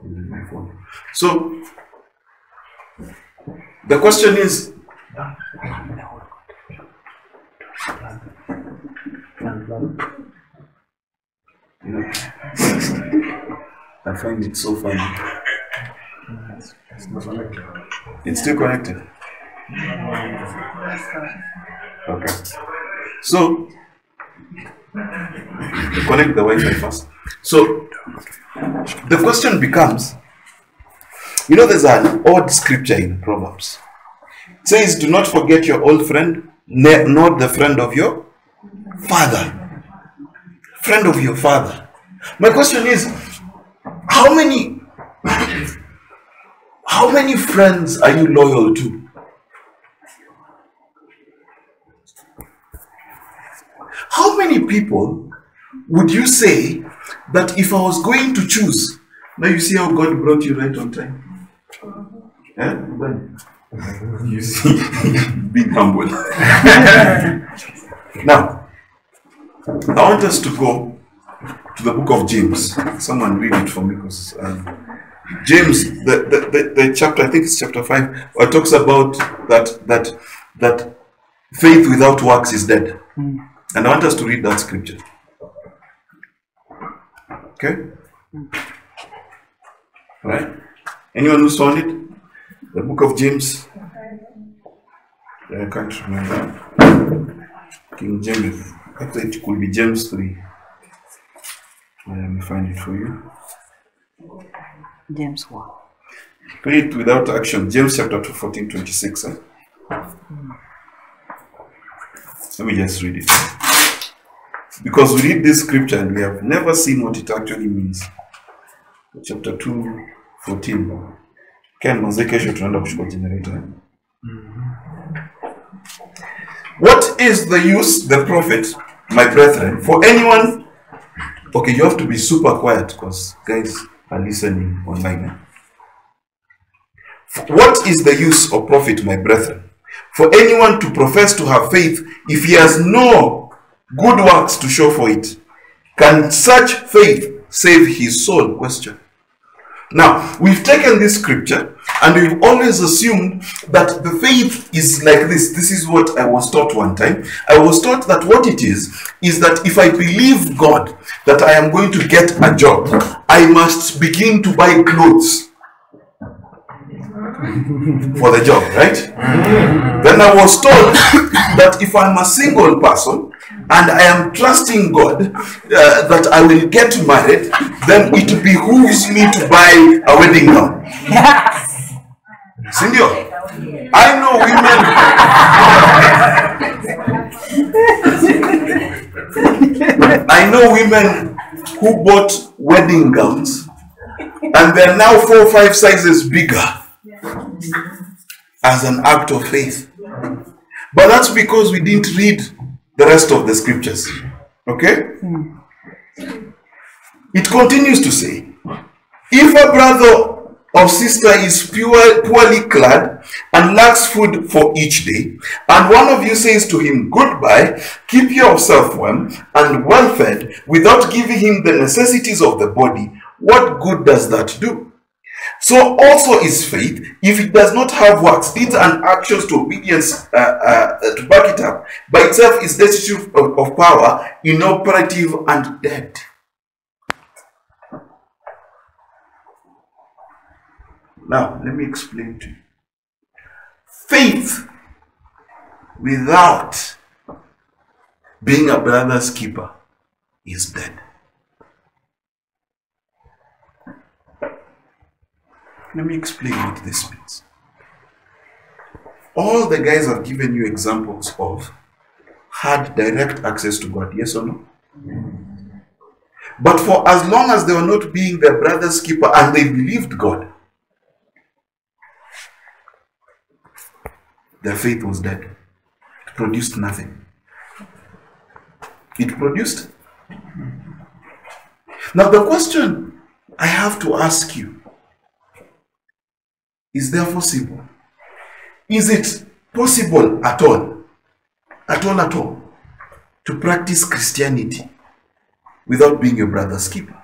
in my phone. So the question is, you know, I find it so funny. It's still connected. Okay. So connect the Wi-Fi first. So the question becomes, you know, there's an odd scripture in Proverbs. It says, do not forget your old friend, nor the friend of your father. Friend of your father. My question is, how many friends are you loyal to? How many people would you say that if I was going to choose, now you see how God brought you right on time? You see, being humble. Now, I want us to go to the book of James. Someone read it for me, because James, the chapter, I think it's chapter 5, where it talks about that faith without works is dead. And I want us to read that scripture. Okay? Right? Anyone who's found it? The book of James. I can't remember. King James. Actually, it could be James 3. Let me find it for you. James 1. Read without action. James chapter 2, 14, 26. Let me just read it. Because we read this scripture and we have never seen what it actually means. Chapter 2, 14. Ken Mazekesho tunaenda kushika generator. What is the use, the prophet, my brethren, for anyone? Okay, you have to be super quiet because guys are listening online. What is the use of prophet, my brethren? For anyone to profess to have faith if he has no good works to show for it? Can such faith save his soul? Question. Now, we've taken this scripture and we've always assumed that the faith is like this. This is what I was taught one time. I was taught that what it is that if I believe God that I am going to get a job, I must begin to buy clothes for the job, right? Then I was told that if I'm a single person and I am trusting God that I will get married, then it behooves me to buy a wedding gown. Sindio, I know women. I know women who bought wedding gowns and they're now 4 or 5 sizes bigger as an act of faith. But that's because we didn't read the rest of the scriptures. Okay? It continues to say, if a brother or sister is poorly clad and lacks food for each day, and one of you says to him, goodbye, keep yourself warm and well fed, without giving him the necessities of the body, what good does that do? So also is faith, if it does not have works, deeds and actions to obedience to back it up, by itself is destitute of power, inoperative and dead. Now, let me explain to you. Faith without being a brother's keeper is dead. Let me explain what this means. All the guys I've given you examples of had direct access to God, yes or no? But for as long as they were not being their brother's keeper and they believed God, their faith was dead. It produced nothing. It produced. Now the question I have to ask you, is there possible? Is it possible at all, to practice Christianity without being your brother's keeper?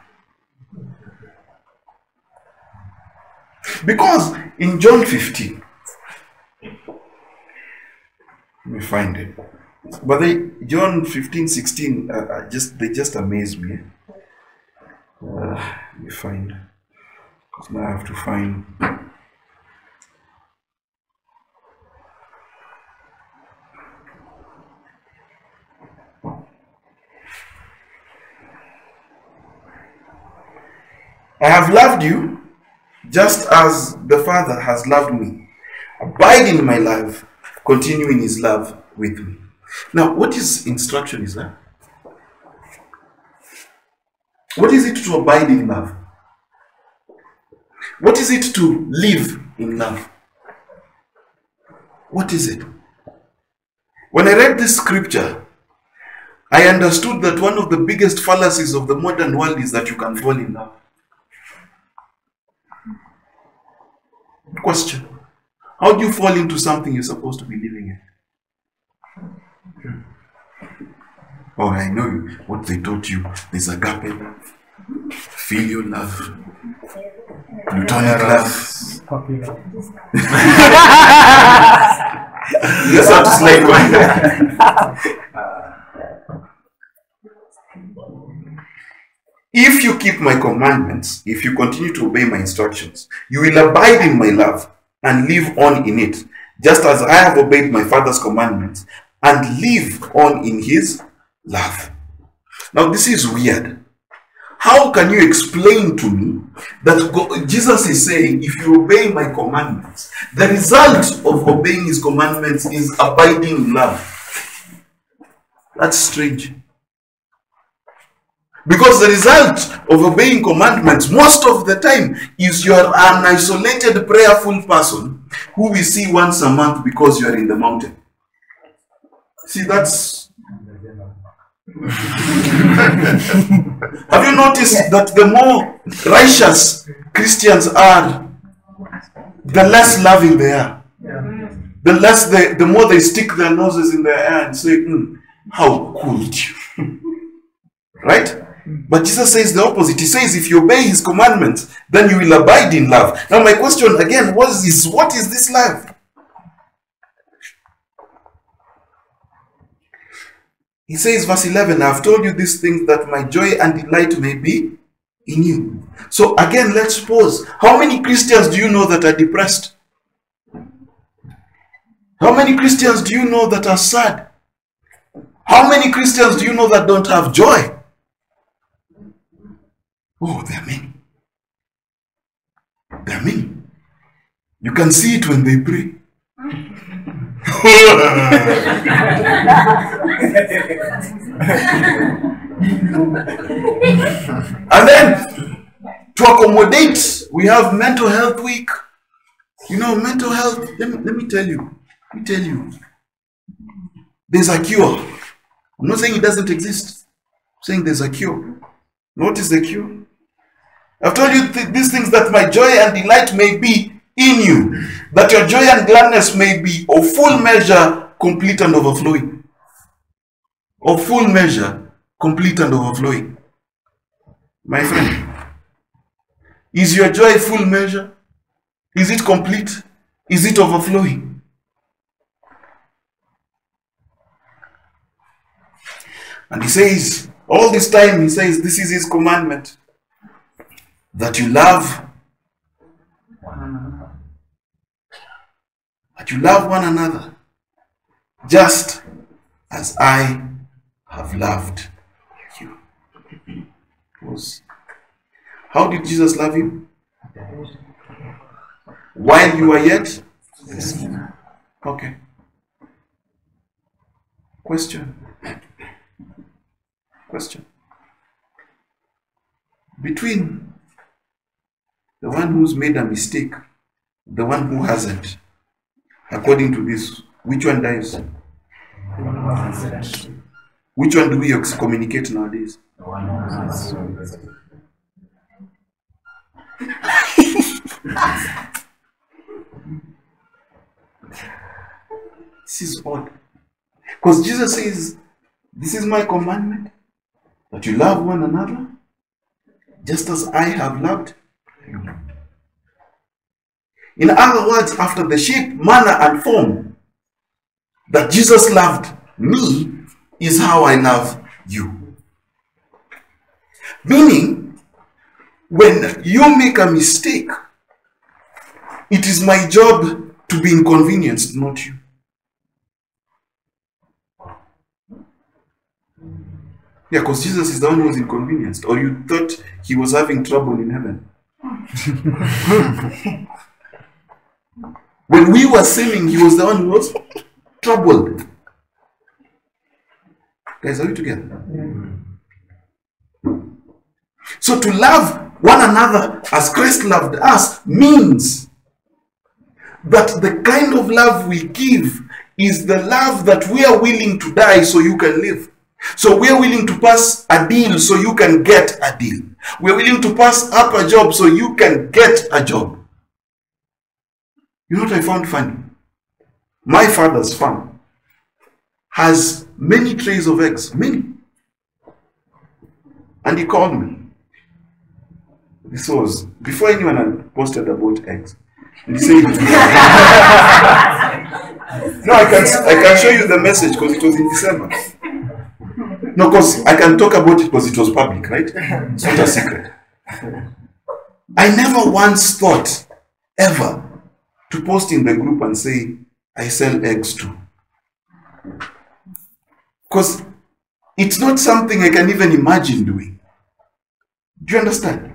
Because in John 15, let me find it. But John 15, 16, they just amaze me. Let me find. Because now I have to find. I have loved you just as the Father has loved me. Abide in my love, continue in his love with me. Now, what is instruction is that? What is it to abide in love? What is it to live in love? What is it? When I read this scripture, I understood that one of the biggest fallacies of the modern world is that you can fall in love. Question: how do you fall into something you're supposed to be living in? Oh, I know what they taught you. There's agape love, filial love, platonic love. Yes, I'm slave one. If you keep my commandments, if you continue to obey my instructions, you will abide in my love and live on in it, just as I have obeyed my Father's commandments and live on in his love. Now, this is weird. How can you explain to me that Jesus is saying, if you obey my commandments, the result of obeying his commandments is abiding in love? That's strange. Because the result of obeying commandments most of the time is you are an isolated, prayerful person who we see once a month because you are in the mountain. See, that's... Have you noticed that the more righteous Christians are, the less loving they are? The more they stick their noses in their air and say, how could you? Right? But Jesus says the opposite. He says if you obey his commandments, then you will abide in love. Now my question again, what is this love? He says, verse 11, I have told you these things that my joy and delight may be in you. So again, let's pause. How many Christians do you know that are depressed? How many Christians do you know that are sad? How many Christians do you know that don't have joy? Oh, there are many. There are many. You can see it when they pray. And then, to accommodate, we have mental health week. You know, mental health, let me tell you. There's a cure. I'm not saying it doesn't exist. I'm saying there's a cure. What is the cure? I've told you these things that my joy and delight may be in you, that your joy and gladness may be of full measure, complete and overflowing. Of full measure, complete and overflowing. My friend, is your joy full measure? Is it complete? Is it overflowing? And he says, all this time he says, this is his commandment, that you love one another. That you love one another, just as I have loved you. How did Jesus love you? While you were yet? Okay. Question. Between the one who's made a mistake, the one who hasn't, according to this, which one dies? Which one do we communicate nowadays? This is odd. Because Jesus says, this is my commandment, that you love one another just as I have loved you. In other words, after the shape, manner, and form that Jesus loved me is how I love you. Meaning, when you make a mistake, it is my job to be inconvenienced, not you. Yeah, because Jesus is the one who was inconvenienced. Or you thought he was having trouble in heaven. When we were sinning, he was the one who was troubled. Guys, are we together? So to love one another as Christ loved us means that the kind of love we give is the love that we are willing to die so you can live. So we are willing to pass a deal so you can get a deal. We are willing to pass up a job so you can get a job. You know what I found funny? My father's farm has many trays of eggs, many. And he called me. This was before anyone had posted about eggs. And he said, no, I can show you the message because it was in December. No, because I can talk about it because it was public, right? It's not a secret. I never once thought, ever, to post in the group and say, I sell eggs too. Because it's not something I can even imagine doing. Do you understand?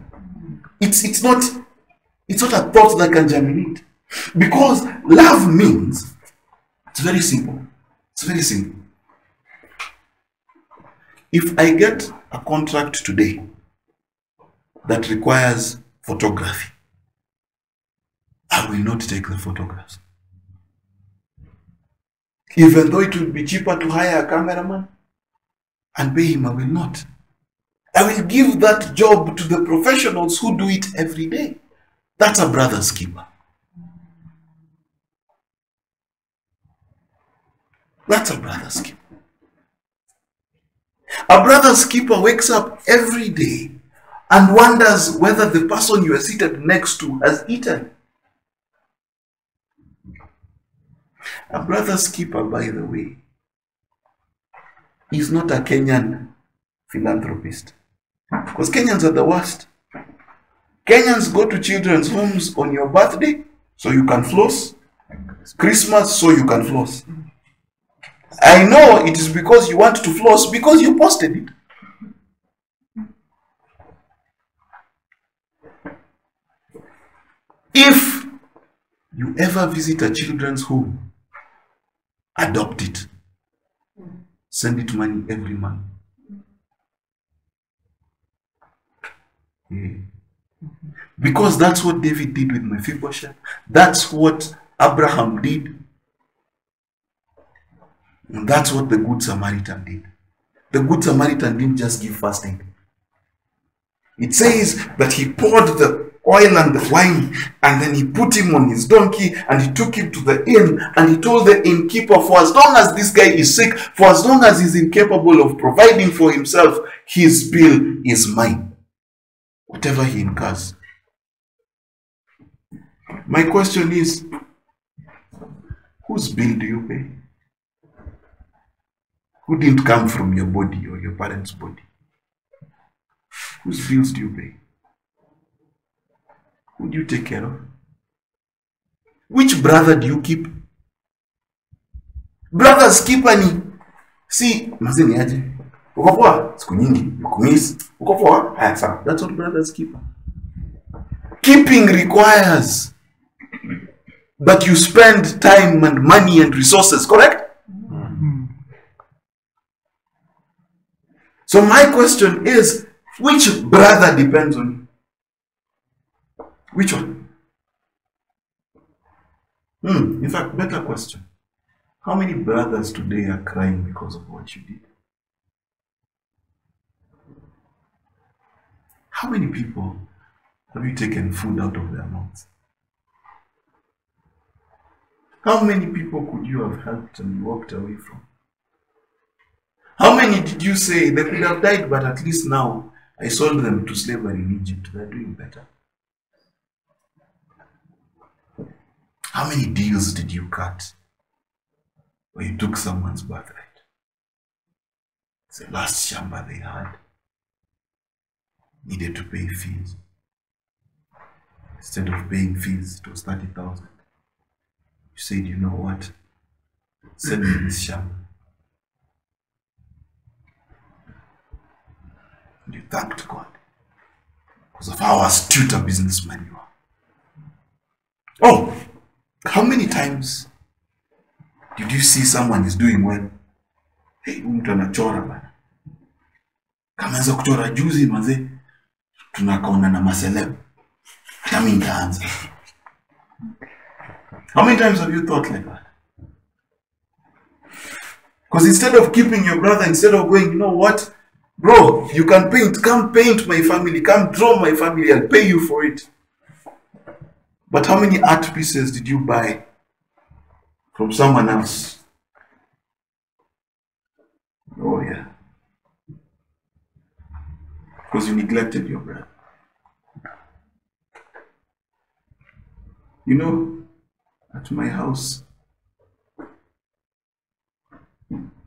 It's not a thought that can germinate. Because love means, it's very simple. It's very simple. If I get a contract today that requires photography, I will not take the photographs. Even though it would be cheaper to hire a cameraman and pay him, I will not. I will give that job to the professionals who do it every day. That's a brother's keeper. That's a brother's keeper. A brother's keeper wakes up every day and wonders whether the person you are seated next to has eaten. A brother's keeper, by the way, is not a Kenyan philanthropist. Because Kenyans are the worst. Kenyans go to children's homes on your birthday so you can floss. Christmas so you can floss. I know it is because you want to floss because you posted it. If you ever visit a children's home, adopt it. Send it money every month. Yeah. Because that's what David did with Mephibosheth. That's what Abraham did. And that's what the Good Samaritan did. The Good Samaritan didn't just give first aid. It says that he poured the oil and the wine, and then he put him on his donkey, and he took him to the inn, and he told the innkeeper, for as long as this guy is sick, for as long as he's incapable of providing for himself, his bill is mine. Whatever he incurs. My question is, whose bill do you pay? Who didn't come from your body or your parents' body? Whose bills do you pay? Who do you take care of? Which brother do you keep? Brothers keep any. See, mazini aje. Uko poa? Siku nyingi. Ukumiss. Uko poa? Haya sawa. That's what brothers keep. Keeping requires that you spend time and money and resources, correct? So my question is, which brother depends on you? Which one? In fact, better question. How many brothers today are crying because of what you did? How many people Have you taken food out of their mouths? How many people could you have helped and walked away from? How many did you say they could have died, but at least now I sold them to slavery in Egypt? They're doing better. How many deals did you cut where you took someone's birthright? It's the last shamba they had. Needed to pay fees. Instead of paying fees, it was 30,000. You said, you know what? Send me this shamba. And you thanked God because of how astute a businessman you are. Oh, how many times did you see someone is doing well? Hey, mtu anachora bana. Kaanza kuchora juzi manze, tunakaona na maseleb. Hata mimi nitaanza. How many times have you thought like that? Because instead of keeping your brother, instead of going, you know what? Bro, you can paint. Come paint my family. Come draw my family. I'll pay you for it. But how many art pieces did you buy from someone else? Oh yeah. Because you neglected your brother. You know, at my house,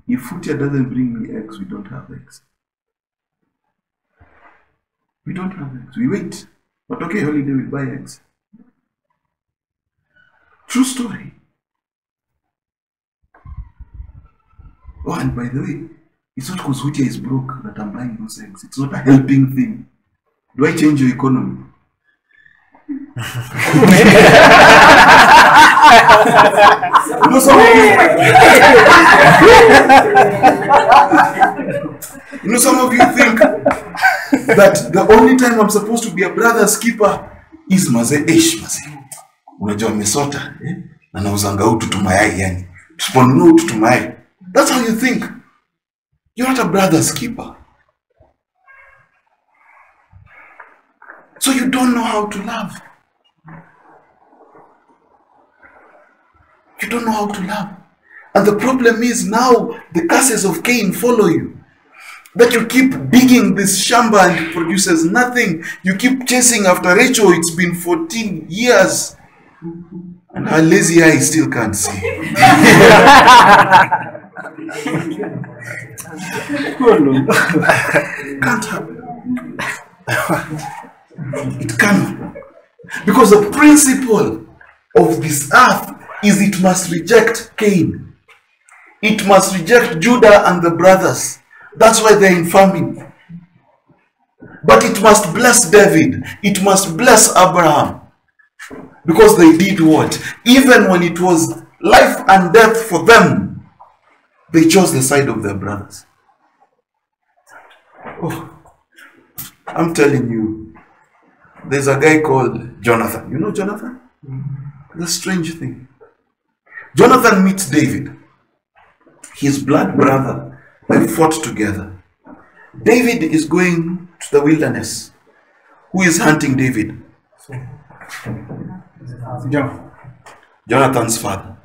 if Futia doesn't bring me eggs, we don't have eggs. We don't have eggs. We wait. But okay, holiday, we buy eggs. True story. Oh, and by the way, it's not because Futia is broke that I'm buying those eggs. It's not a helping thing. Do I change your economy? You know, some of you think that the only time I'm supposed to be a brother's keeper is maze maze. Unajua mesota, na nauzanga utu tumayai yani. Tusiponunua utu tumayai. That's how you think. You're not a brother's keeper. So you don't know how to love. You don't know how to love. And the problem is now the curses of Cain follow you. That you keep digging this shamba and it produces nothing. You keep chasing after Rachel. It's been 14 years. And her lazy eye still can't see. Can't happen. It cannot. Because the principle of this earth is it must reject Cain. It must reject Judah and the brothers. That's why they're in famine. But it must bless David. It must bless Abraham. Because they did what? Even when it was life and death for them, they chose the side of their brothers. Oh, I'm telling you, there's a guy called Jonathan. You know Jonathan? It's a strange thing. Jonathan meets David, his blood brother. They fought together. David is going to the wilderness. Who is hunting David? Jonathan's father.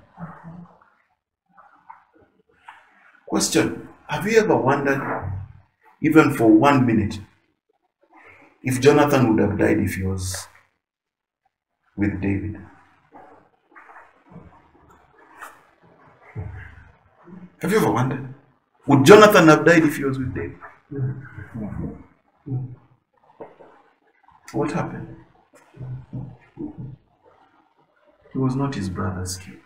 Question: have you ever wondered, even for 1 minute, if Jonathan would have died if he was with David? Have you ever wondered? Would Jonathan have died if he was with David? What happened? He was not his brother's keeper.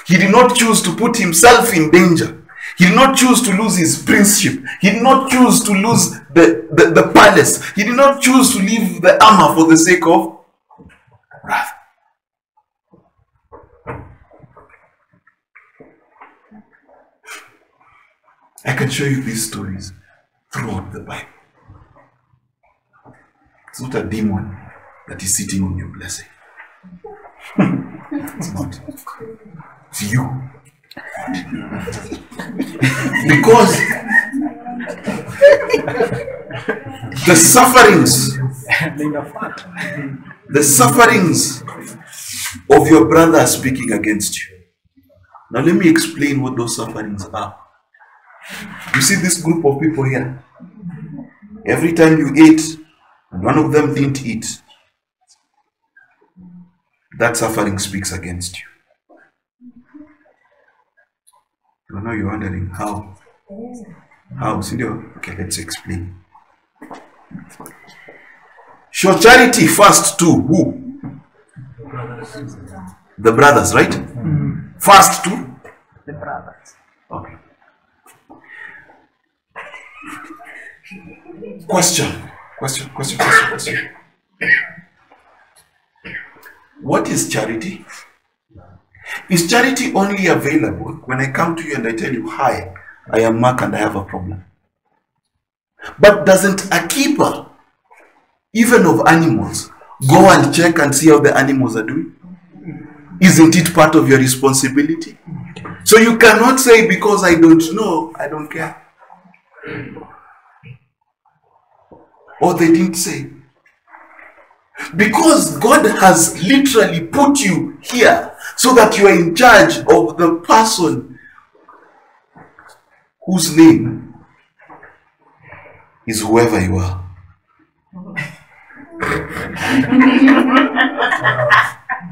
He did not choose to put himself in danger. He did not choose to lose his princeship. He did not choose to lose the palace. He did not choose to leave the armor for the sake of wrath. I can show you these stories throughout the Bible. It's not a demon that is sitting on your blessing. It's not. It's you. The sufferings of your brother speaking against you. Now let me explain what those sufferings are. You see this group of people here. Every time you ate, and one of them didn't eat, that suffering speaks against you. I know you're wondering how. How? Okay, let's explain. Show charity first to who? The brothers, right? First to? The brothers. Okay. Question. What is charity? Is charity only available when I come to you and I tell you, hi, I am Mark and I have a problem? But doesn't a keeper, even of animals, go and check and see how the animals are doing? Isn't it part of your responsibility? So you cannot say, because I don't know, I don't care. Or they didn't say. Because God has literally put you here so that you are in charge of the person whose name is whoever you are.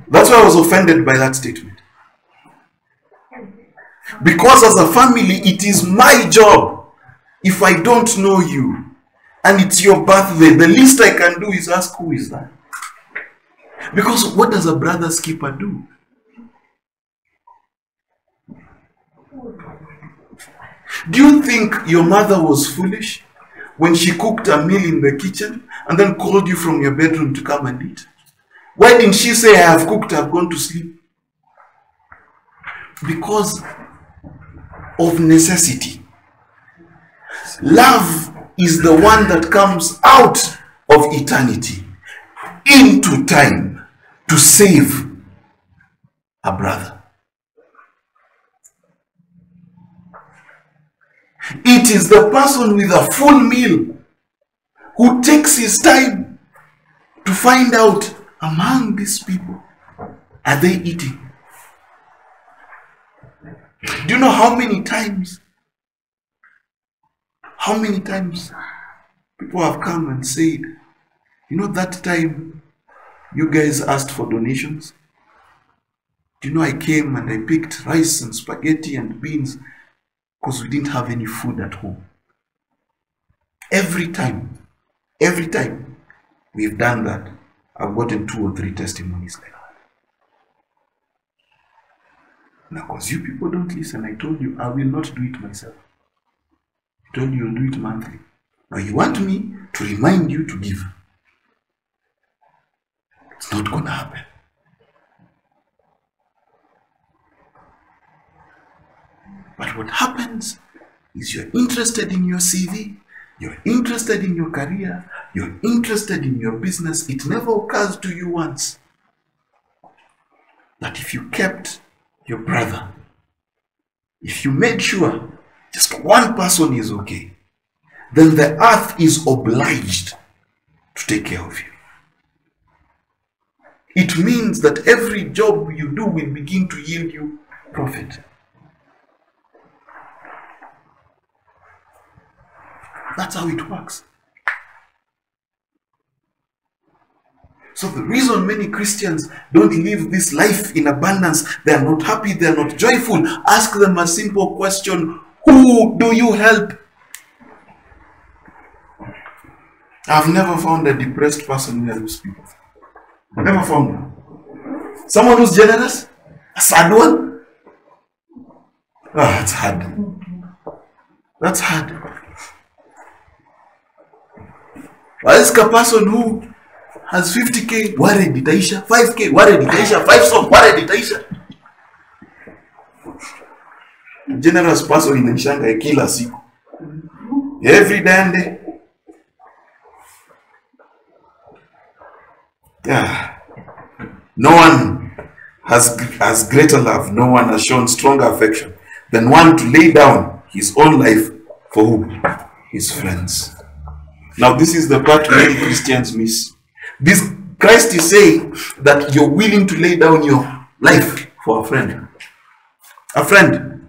That's why I was offended by that statement. Because as a family, it is my job. If I don't know you and it's your birthday, the least I can do is ask, who is that? Because what does a brother's keeper do? Do you think your mother was foolish when she cooked a meal in the kitchen and then called you from your bedroom to come and eat? Why didn't she say, I have cooked, I have gone to sleep? Because of necessity. Love is the one that comes out of eternity into time to save a brother. It is the person with a full meal who takes his time to find out, among these people, are they eating? Do you know how many times people have come and said, you know that time you guys asked for donations? Do you know I came and I picked rice and spaghetti and beans because we didn't have any food at home? Every time we've done that, I've gotten 2 or 3 testimonies like that. Now, because you people don't listen, I told you I will not do it myself. I told you I'll do it monthly. Now you want me to remind you to give. It's not going to happen. But what happens is you're interested in your CV, you're interested in your career, you're interested in your business. It never occurs to you once that if you kept your brother, if you made sure just one person is okay, then the earth is obliged to take care of you. It means that every job you do will begin to yield you profit. That's how it works. So the reason many Christians don't live this life in abundance, they are not happy, they are not joyful. Ask them a simple question: who do you help? I've never found a depressed person who helps people. Never found one. Someone who's generous? A sad one? That's hard. That's hard. Ask a person who has 50k, worried itaisha, 5k, worried itaisha, 5 songs, worried itaisha. Generous person inaishanga kila siku. Every day and day. Yeah. No one has greater love, no one has shown stronger affection than one to lay down his own life for who? His friends. Now this is the part many Christians miss. This Christ is saying that you're willing to lay down your life for a friend. A friend.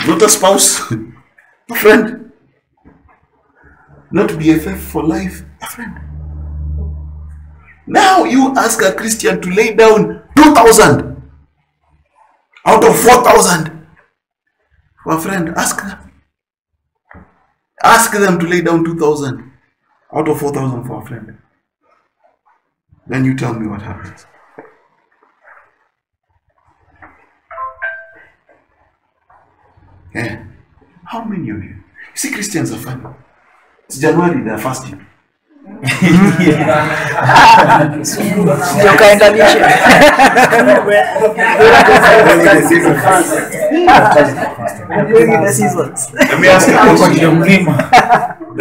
Not a spouse. A friend. Not BFF for life. A friend. Now you ask a Christian to lay down 2,000 out of 4,000 for a friend. Ask them. Ask them to lay down 2,000 out of 4,000 for a friend. Then you tell me what happens. Yeah. How many of you? You see, Christians are funny. It's January, they are fasting. Let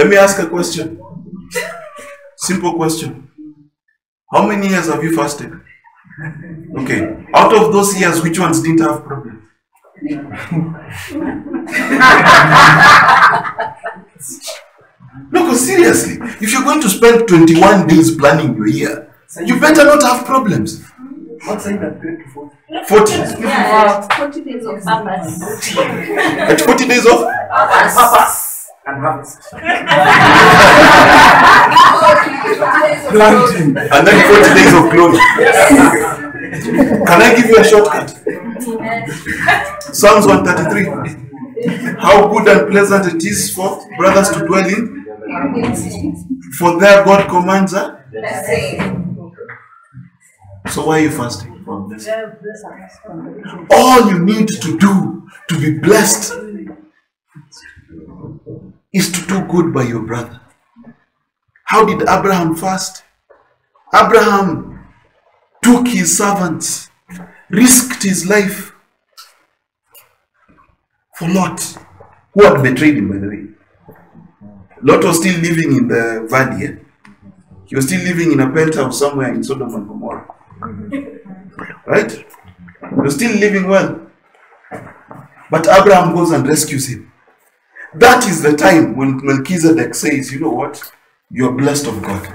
me ask a question. Simple question. How many years have you fasted? Okay. Out of those years, which ones didn't have problems? No, seriously, if you're going to spend 21 days planning your year, you better not have problems. What's saying that 40? 40. Yeah, 40 days of purpose. At 40 days of? And harvest. Planting. And then 40 days of glory. Can I give you a shortcut? Psalms 133. How good and pleasant it is for brothers to dwell in. For there God commands her. So why are you fasting from this? All you need to do to be blessed is to do good by your brother. How did Abraham fast? Abraham took his servants, risked his life for Lot, who had betrayed him, by the way. Lot was still living in the valley. Eh? He was still living in a penthouse somewhere in Sodom and Gomorrah. Right? He was still living well. But Abraham goes and rescues him. That is the time when Melchizedek says, you know what? You're blessed of God.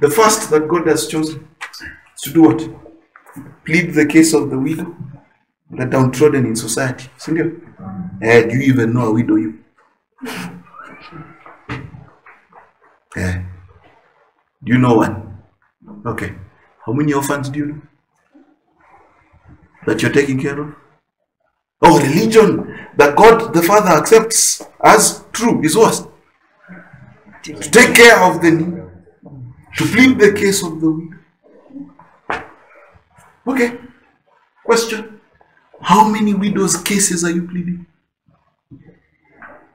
The fast that God has chosen is to do what? Plead the case of the widow, the downtrodden in society. Do you even know a widow? You? Do you know one? Okay. How many orphans do you know that you're taking care of? Oh, religion that God the Father accepts as true is what? To take care of the need, to plead the case of the widow. Okay. Question. How many widows' cases are you pleading?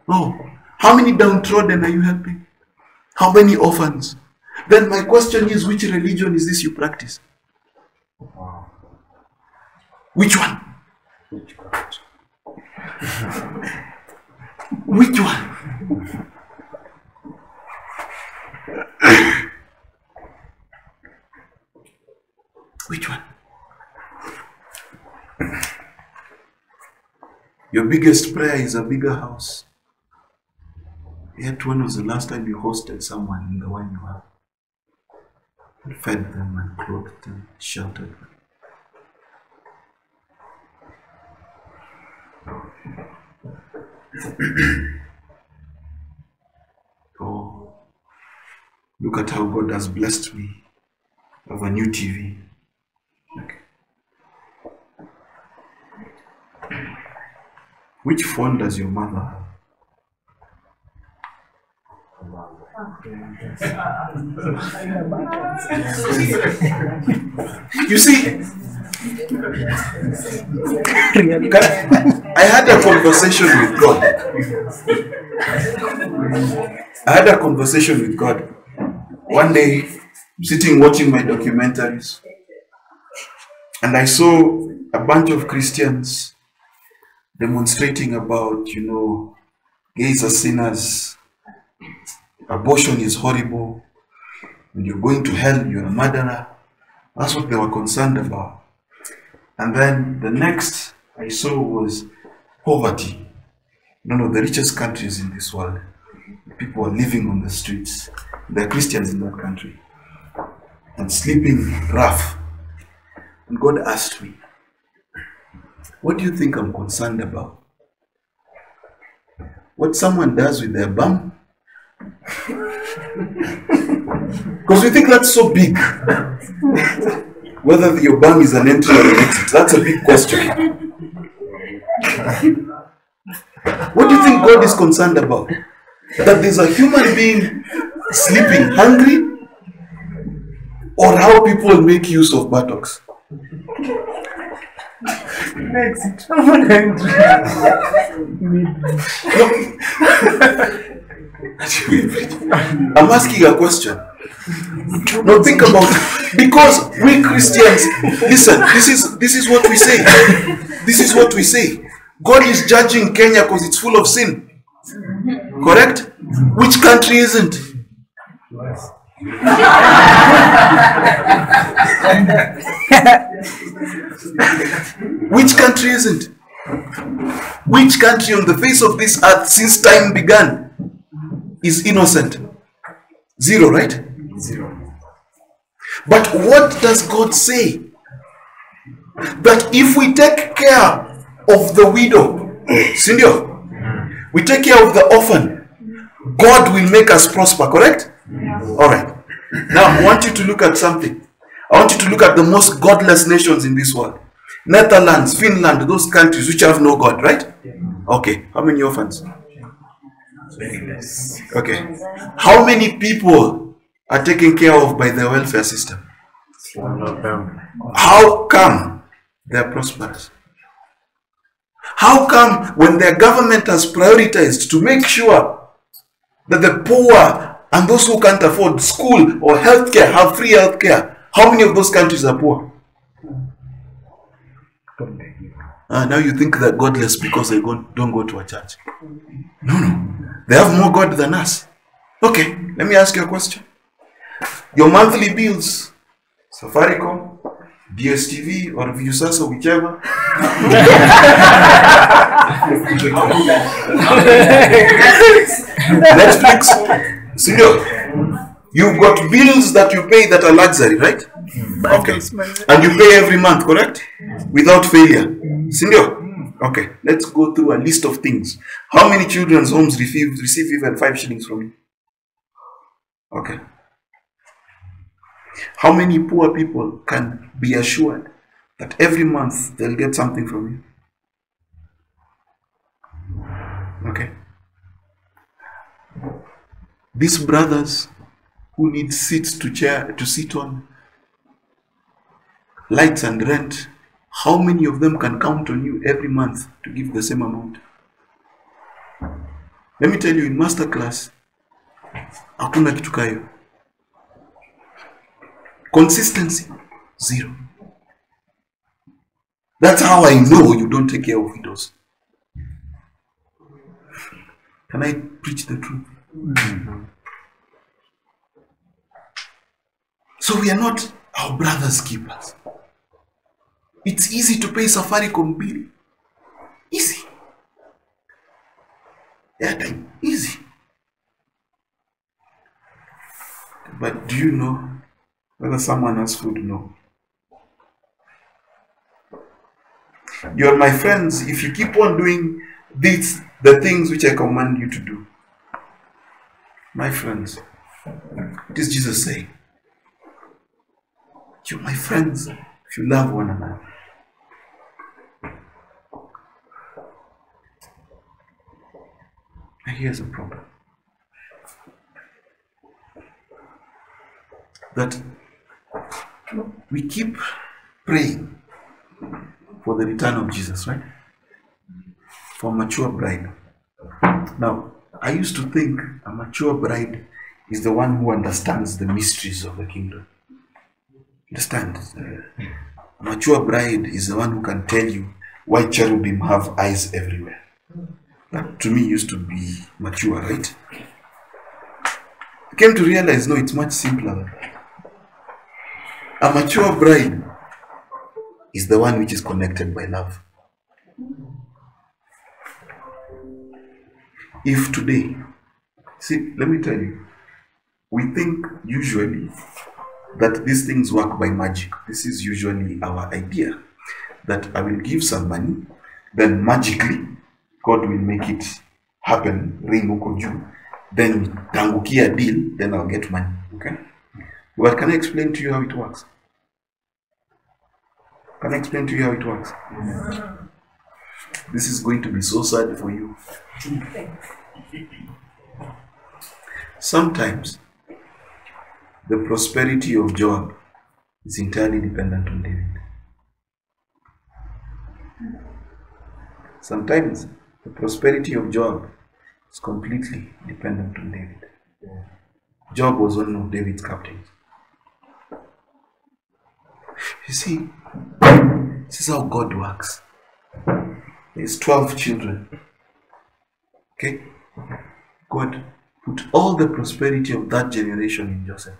Oh, how many downtrodden are you helping? How many orphans? Then my question is, which religion is this you practice? Which one? Which one? Which one? Your biggest prayer is a bigger house. Yet when was the last time you hosted someone in the one you have? And fed them and clothed them, sheltered them. Oh, look at how God has blessed me. I have a new TV. Okay. Which phone does your mother have? You see, I had a conversation with God. One day, sitting watching my documentaries, and I saw a bunch of Christians demonstrating about, gays are sinners, abortion is horrible, when you're going to hell, you're a murderer. That's what they were concerned about. And then the next I saw was poverty. No, the richest countries in this world, people are living on the streets. There are Christians in that country and sleeping rough. And God asked me, what do you think I'm concerned about? What someone does with their bum? Because we think that's so big. Whether your bum is an entry or an exit, that's a big question. What do you think God is concerned about? That there's a human being sleeping hungry, or how people make use of buttocks? Exit. I'm asking a question. Now think about it. Because we Christians, listen, this is what we say. This is what we say. God is judging Kenya because it's full of sin. Correct? Which country isn't? Which country isn't? Which country on the face of this earth since time began is innocent? Zero, right? Zero. But what does God say? That if we take care of the widow, Sindio, we take care of the orphan, God will make us prosper, correct? Alright. Now I want you to look at something. I want you to look at the most godless nations in this world. Netherlands, Finland, those countries which have no God, right? Okay. How many orphans? Very less. Okay. How many people are taken care of by the welfare system? One of them. How come they are prosperous? How come when their government has prioritized to make sure that the poor and those who can't afford school or healthcare have free healthcare, how many of those countries are poor? Now you think they're godless because they don't go to a church. No. They have more God than us. Okay, let me ask you a question. Your monthly bills, Safaricom, DSTV or Viusasa, whichever. Netflix. Senor, you've got bills that you pay that are luxury, right? Okay. And you pay every month, correct? Without failure. Senor, okay. Let's go through a list of things. How many children's homes receive even 5 shillings from you? Okay. How many poor people can be assured that every month they'll get something from you? Okay. These brothers who need seats to sit on, lights and rent, how many of them can count on you every month to give the same amount? Let me tell you, in master class, hakuna kitu kayo. Consistency, zero. That's how I know you don't take care of widows. Can I preach the truth? So we are not our brother's keepers. It's easy to pay Safaricom bill. Easy. Airtime, easy. But do you know whether someone has food? No. You're my friends if you keep on doing the things which I command you to do. My friends, what does Jesus say? You're my friends if you love one another. And here's the problem. That we keep praying for the return of Jesus, right? For a mature bride. Now, I used to think a mature bride is the one who understands the mysteries of the kingdom. Understand? A mature bride is the one who can tell you why cherubim have eyes everywhere. That to me used to be mature, right? I came to realize, no, it's much simpler than that. A mature bride is the one which is connected by love. If today, see, let me tell you, we think usually that these things work by magic. This is usually our idea, that I will give some money, then magically God will make it happen, rain uko juu, then tangukia deal, then I'll get money. Okay? But can I explain to you how it works? Can I explain to you how it works? This is going to be so sad for you. Sometimes the prosperity of Job is entirely dependent on David. Sometimes the prosperity of Job is completely dependent on David. Job was one of David's captains. You see, this is how God works. There's 12 children. Okay? God put all the prosperity of that generation in Joseph.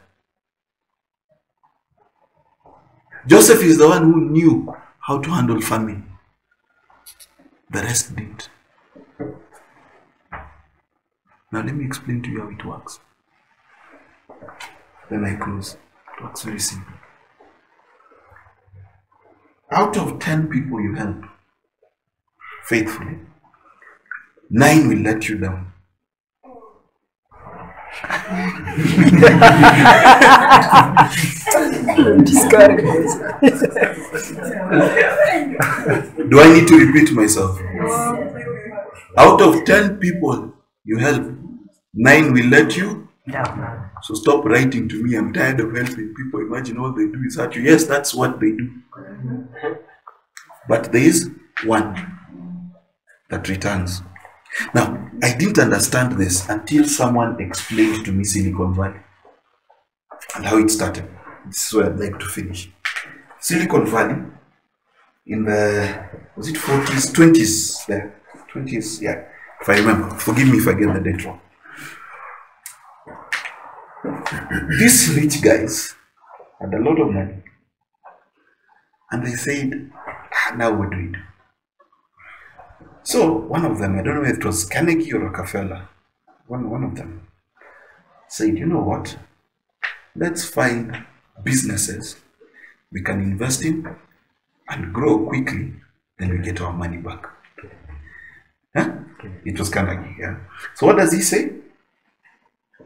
Joseph is the one who knew how to handle famine. The rest didn't. Now let me explain to you how it works. Then I close. It works very simple. Out of 10 people you help faithfully, 9 will let you down. Do I need to repeat myself? Out of 10 people you help, 9 will let you down. So stop writing to me, I'm tired of helping people. Imagine all they do is hurt you. Yes, that's what they do. But there is one that returns. Now, I didn't understand this until someone explained to me Silicon Valley and how it started. This is where I'd like to finish. Silicon Valley in the, was it 40s, 20s there? 20s, yeah, if I remember. Forgive me if I get the date wrong. These rich guys had a lot of money. And they said, now what do we do? So one of them, I don't know if it was Carnegie or Rockefeller, one of them said, you know what? Let's find businesses we can invest in and grow quickly, then we get our money back. Huh? It was Carnegie, yeah. So what does he say?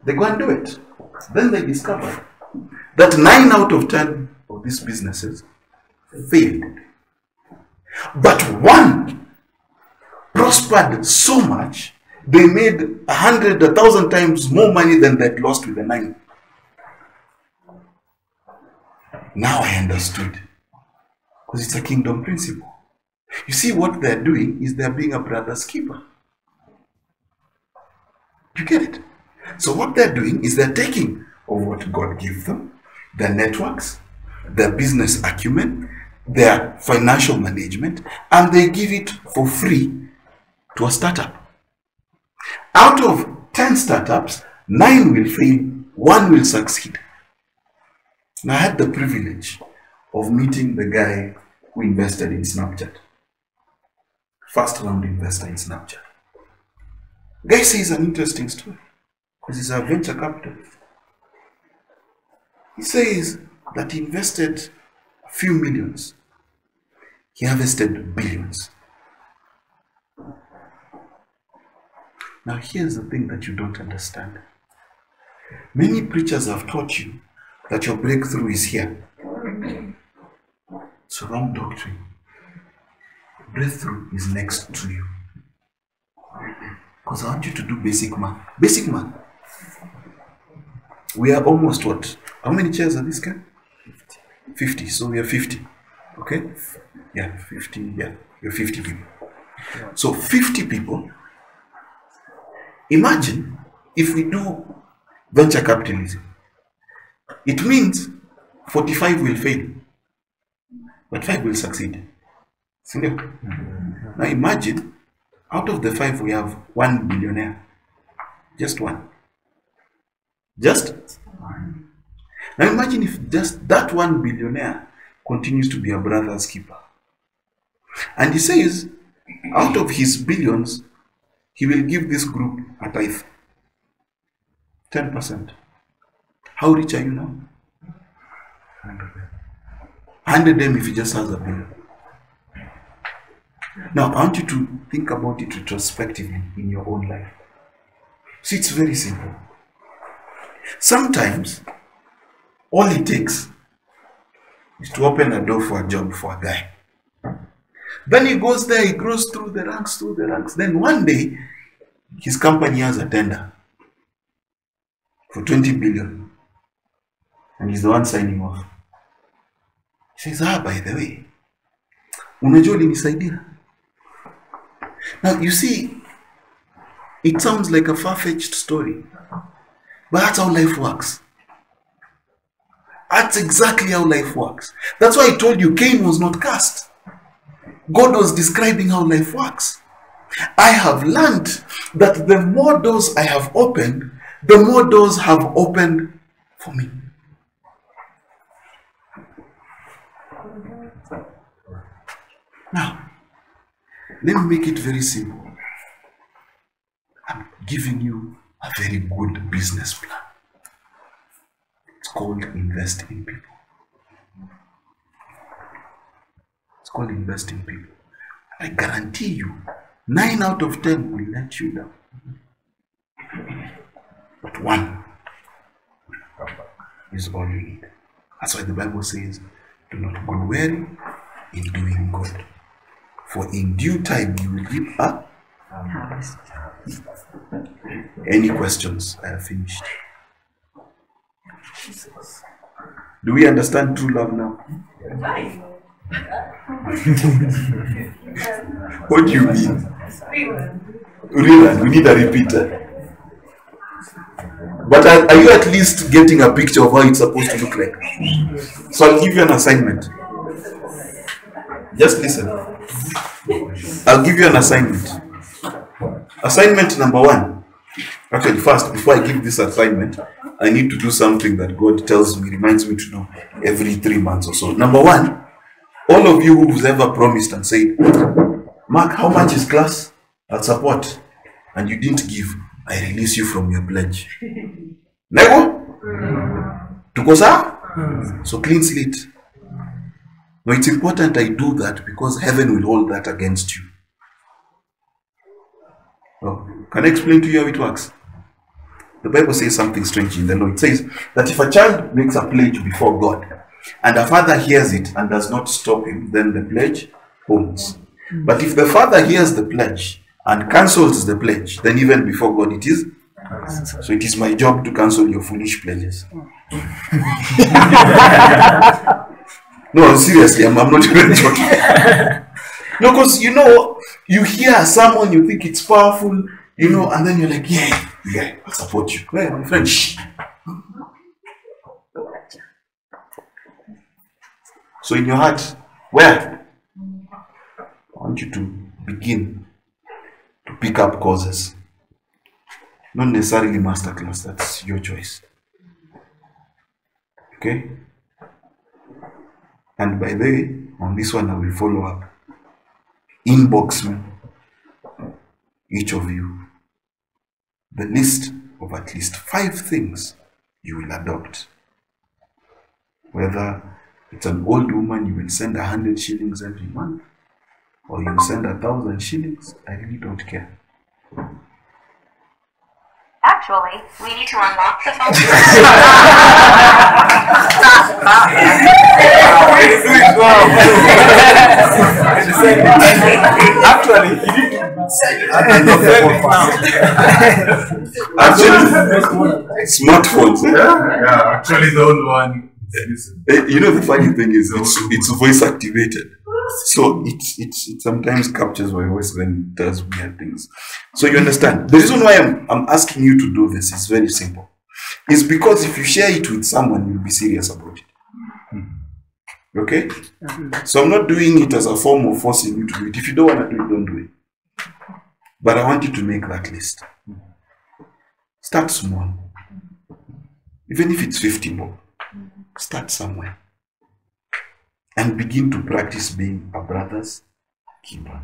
They go and do it. Then they discover that 9 out of 10 of these businesses failed. But one prospered so much, they made 100, 1,000 times more money than they'd lost with the 9. Now I understood. Because it's a kingdom principle. You see, what they're doing is they're being a brother's keeper. You get it? So what they're doing is they're taking of what God gave them, their networks, their business acumen, their financial management, and they give it for free to a startup. Out of 10 startups, 9 will fail, 1 will succeed. Now, I had the privilege of meeting the guy who invested in Snapchat. First round investor in Snapchat. The guy says an interesting story because he's a venture capitalist. He says that he invested a few millions. He harvested billions. Now here's the thing that you don't understand. Many preachers have taught you that your breakthrough is here. It's a wrong doctrine. Breakthrough is next to you. Because I want you to do basic math. Basic math. We are almost what? How many chairs are this guy? 50. So we are 50. Okay? Yeah, 50. Yeah, we're 50 people. So 50 people. Imagine if we do venture capitalism. It means 45 will fail, but 5 will succeed. Now imagine, out of the 5 we have 1 billionaire. Just 1. Just? Now imagine if just that 1 billionaire continues to be a brother's keeper. And he says, out of his billions, he will give this group a tithe. 10%. How rich are you now? 100 them if he just has a bill. Now, I want you to think about it retrospectively in your own life. See, it's very simple. Sometimes, all it takes is to open a door for a job for a guy. Then he goes there, he grows through the ranks. Then one day, his company has a tender for 20 billion. And he's the one signing off. He says, by the way, unajua ulinisaidia. Now, you see, it sounds like a far-fetched story. But that's how life works. That's exactly how life works. That's why I told you Cain was not cursed. God was describing how life works. I have learned that the more doors I have opened, the more doors have opened for me. Now, let me make it very simple. I'm giving you a very good business plan. It's called invest in people. It's called invest in people. I guarantee you, 9 out of 10 will let you down. But 1 is all you need. That's why the Bible says, do not grow weary in doing good. For in due time you will reap a harvest. Any questions? I have finished. Do we understand true love now? What do you mean? Really? We need a repeater. But are you at least getting a picture of how it's supposed to look like? So I'll give you an assignment. Just listen. I'll give you an assignment. Assignment number 1. Actually, first, before I give this assignment, I need to do something that God tells me, reminds me to do every 3 months or so. Number 1, all of you who've ever promised and said, Mark, how much is class? I'll support. And you didn't give, I release you from your pledge. Nego? Tukosa? So clean slate. Now it's important I do that because heaven will hold that against you. Oh, can I explain to you how it works? The Bible says something strange in the law. It says that if a child makes a pledge before God and a father hears it and does not stop him, then the pledge holds. But if the father hears the pledge and cancels the pledge, then even before God it is. So it is my job to cancel your foolish pledges. No, seriously, I'm not even joking. No, because you hear someone, you think it's powerful, and then you're like, yeah, I'll support you. Well, my friend, shh. So in your heart, where? I want you to begin to pick up causes. Not necessarily masterclass, that's your choice. Okay? And by the way, on this one I will follow up. Inbox me, each of you, the list of at least 5 things you will adopt. Whether it's an old woman, you will send 100 shillings every month, or you send 1,000 shillings, I really don't care. Actually, we need to unlock the phone. Actually, you need Actually, smartphones. Yeah, actually the old one. The funny thing is, it's voice activated. So it sometimes captures my voice when it does weird things. So you understand. The reason why I'm asking you to do this is very simple. It's because if you share it with someone, you'll be serious about it. Okay? So I'm not doing it as a form of forcing you to do it. If you don't want to do it, don't do it. But I want you to make that list. Start small. Even if it's 50 more. Start somewhere. And begin to practice being a brother's keeper.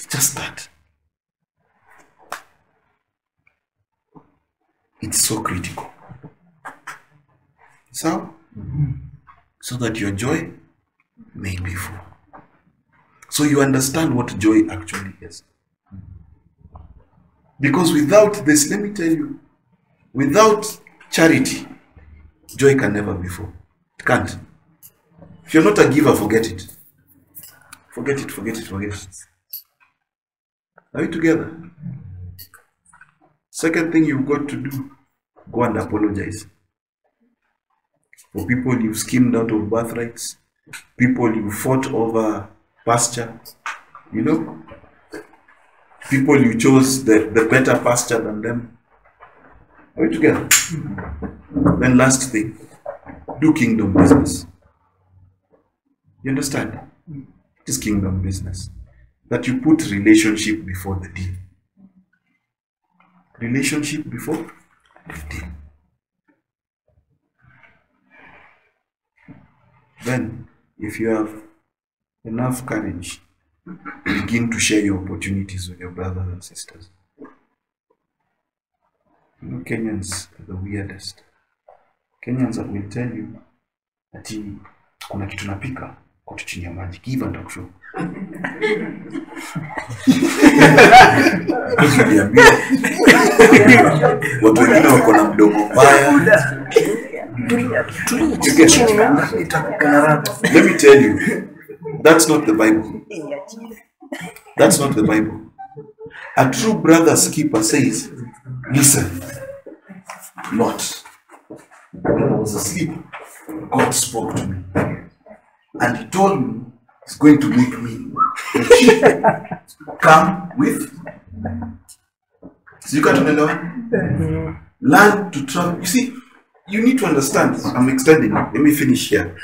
Just start. It's so critical. So that your joy may be full. So you understand what joy actually is. Because without this, let me tell you, without charity, joy can never be full. It can't. If you're not a giver, forget it. Forget it, forget it, forget it. Are we together? Second thing you've got to do, go and apologize. For people you've schemed out of birthrights, people you fought over pasture, you know, people you chose the better pasture than them. Are we together? Then last thing, do kingdom business. You understand? It is kingdom business. That you put relationship before the deal. Relationship before the deal. Then, if you have enough courage, begin to share your opportunities with your brothers and sisters. You know, Kenyans are the weirdest. Kenyans will tell you ati kuna kitu napika kwa chini ya maji. Give and talk show. Watu wengine wako na mdomo mbaya. Let me tell you, that's not the Bible. That's not the Bible. A true brother's keeper says, listen, Lord, when I was asleep, God spoke to me. And he told me he's going to make me come with. So you can't learn to travel. You see, you need to understand. I'm extending. Let me finish here.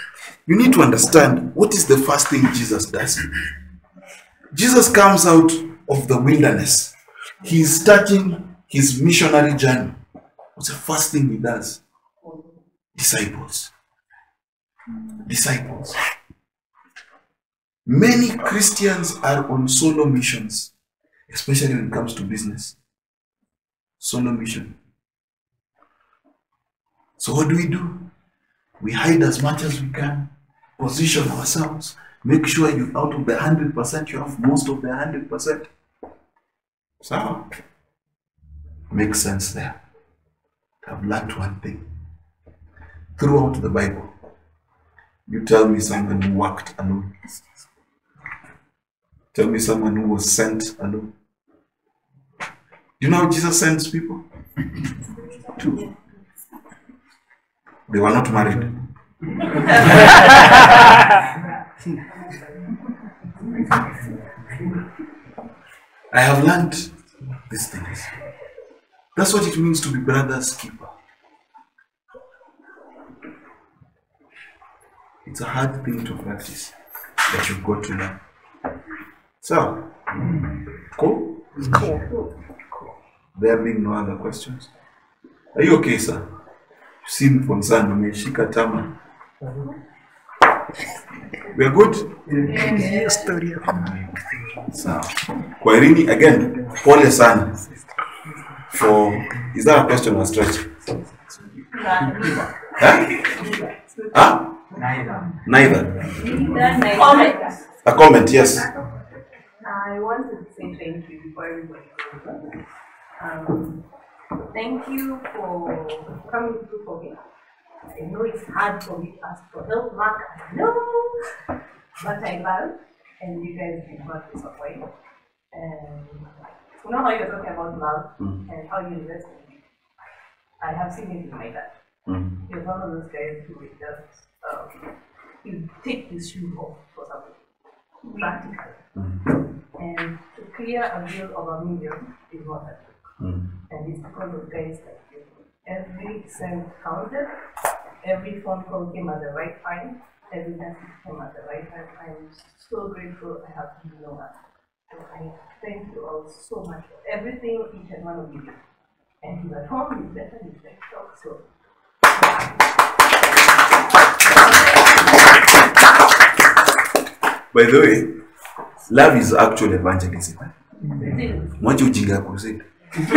You need to understand what is the first thing Jesus does. Jesus comes out of the wilderness. He's starting his missionary journey. What's the first thing he does? Disciples. Disciples. Many Christians are on solo missions, especially when it comes to business. Solo mission. So what do? We hide as much as we can, position ourselves, make sure you out of the 100%, you have most of the 100%. So, makes sense there. I've learned one thing. Throughout the Bible, you tell me someone who worked alone. Tell me someone who was sent alone. You know how Jesus sends people? Two. They were not married. I have learned these things. That's what it means to be brother's keeper. It's a hard thing to practice, but you've got to learn. So, cool? Cool. There being no other questions. Are you okay, sir? You seem concerned. Umeshika tama. We are good? Yes, So, Kwairini, again, pole sana. Is that a question or stretch? Huh? Neither. A comment, yes. I wanted to say thank you before everybody goes on. Thank you for coming through for me. I know it's hard for me to ask for help, Mark. I know, but I love, and you guys have got this way. And you know how you're talking about love and how you invest in it. I have seen it in my dad. You're one of those guys who will just you take this shoe off for something practical. And to clear a bill of $1 million is not that quick. And it's because of guys like you. Every cent counted, every phone call came at the right time, every message came at the right time. I'm so grateful I have you know that. So I thank you all so much for everything each and one of you do. And if at home, you better be like talk so. By the way, love is actual evangelism. What you jinga crusade? ECD,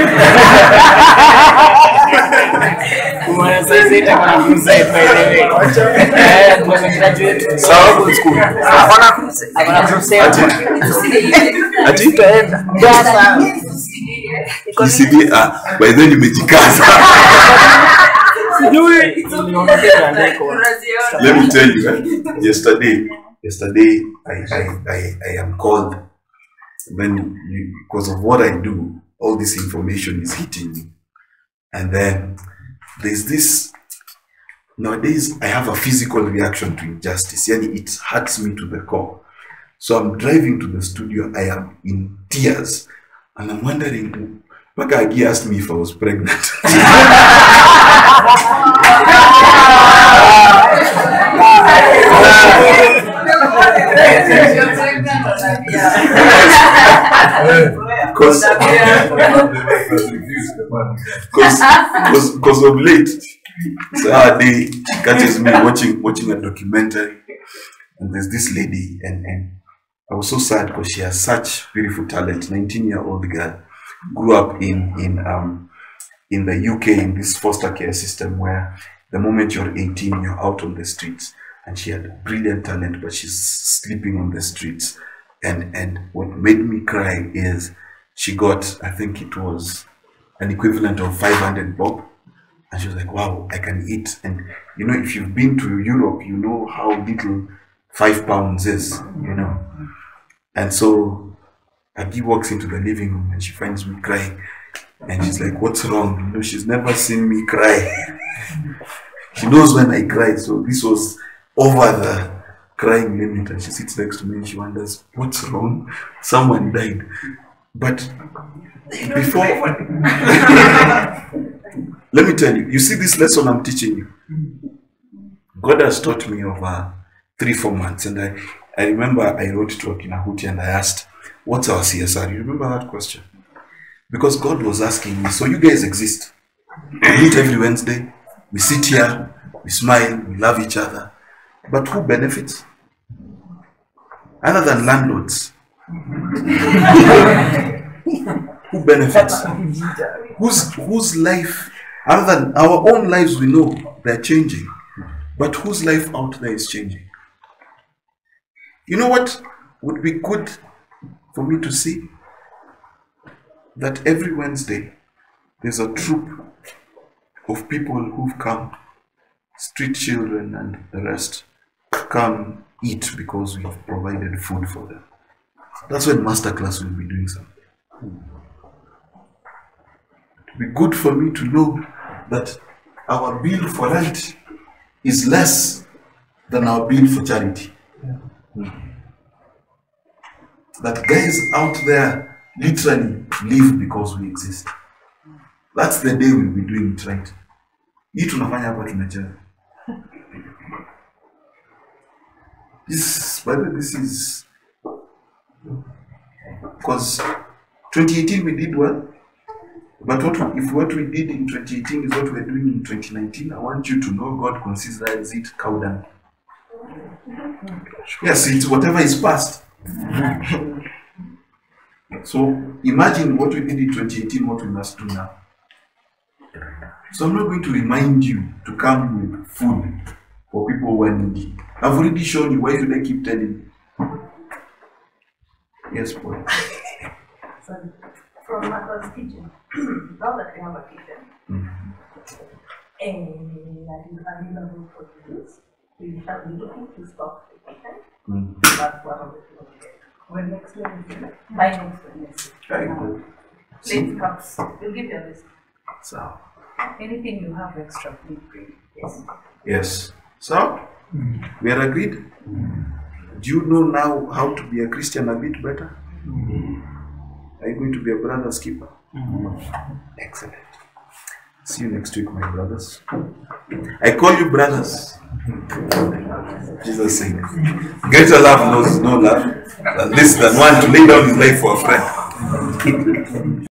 by then nimejikaza. Let me tell you, yesterday I am called. When because of what I do, all this information is hitting me. And then there's this, nowadays I have a physical reaction to injustice. Yani it hurts me to the core. So I'm driving to the studio, I am in tears. And I'm wondering, Makagi asked me if I was pregnant. Because of late, so they catches me watching a documentary, and there's this lady, and I was so sad because she has such beautiful talent. 19-year-old girl, grew up in the UK in this foster care system where the moment you're 18, you're out on the streets. And she had brilliant talent, but she's sleeping on the streets. And what made me cry is she got, I think it was an equivalent of 500 bob. And she was like, wow, I can eat. And you know, if you've been to Europe, you know how little 5 pounds is, you know. And so Agi walks into the living room and she finds me crying. And she's like, what's wrong? You know, she's never seen me cry. She knows when I cry. So this was over the crying limit, and she sits next to me and she wonders, what's wrong? Someone died. But before, let me tell you, you see this lesson I'm teaching you? God has taught me over 3-4 months, and I remember I wrote to Akinahuti and I asked, what's our CSR? You remember that question? Because God was asking me, so you guys exist. We meet every Wednesday, we sit here, we smile, we love each other. But who benefits? Other than landlords. Who benefits? Whose life, other than our own lives, we know they're changing. But whose life out there is changing? You know what would be good for me to see? That every Wednesday, there's a troop of people who've come, street children and the rest, come eat because we have provided food for them. That's when Masterclass will be doing something. It would be good for me to know that our bill for rent is less than our bill for charity. That guys out there literally live because we exist. That's the day we'll be doing it right. Hii tunafanya hapa tunacheza. This is because 2018 we did well, but if what we did in 2018 is what we're doing in 2019, I want you to know God considers it cow dung. Yes, it's whatever is past. So imagine what we did in 2018, what we must do now. So I'm not going to remind you to come with food for people who are needy. I've already shown you. Why should I keep telling you? Yes, boy. So, from Marco's kitchen, now that we have a kitchen, and that is available for use, we shall be looking to stock the kitchen. That's one of the things we get. When next Wednesday, by next Wednesday. Very good. Plate cups, we'll give you a list. So, anything you have extra, please bring. Yes. yes. So, we are agreed? Do you know now how to be a Christian a bit better? Are you going to be a brother's keeper? Excellent. See you next week, my brothers. I call you brothers. Jesus said, greater love knows no love than this, than one to lay down his life for a friend.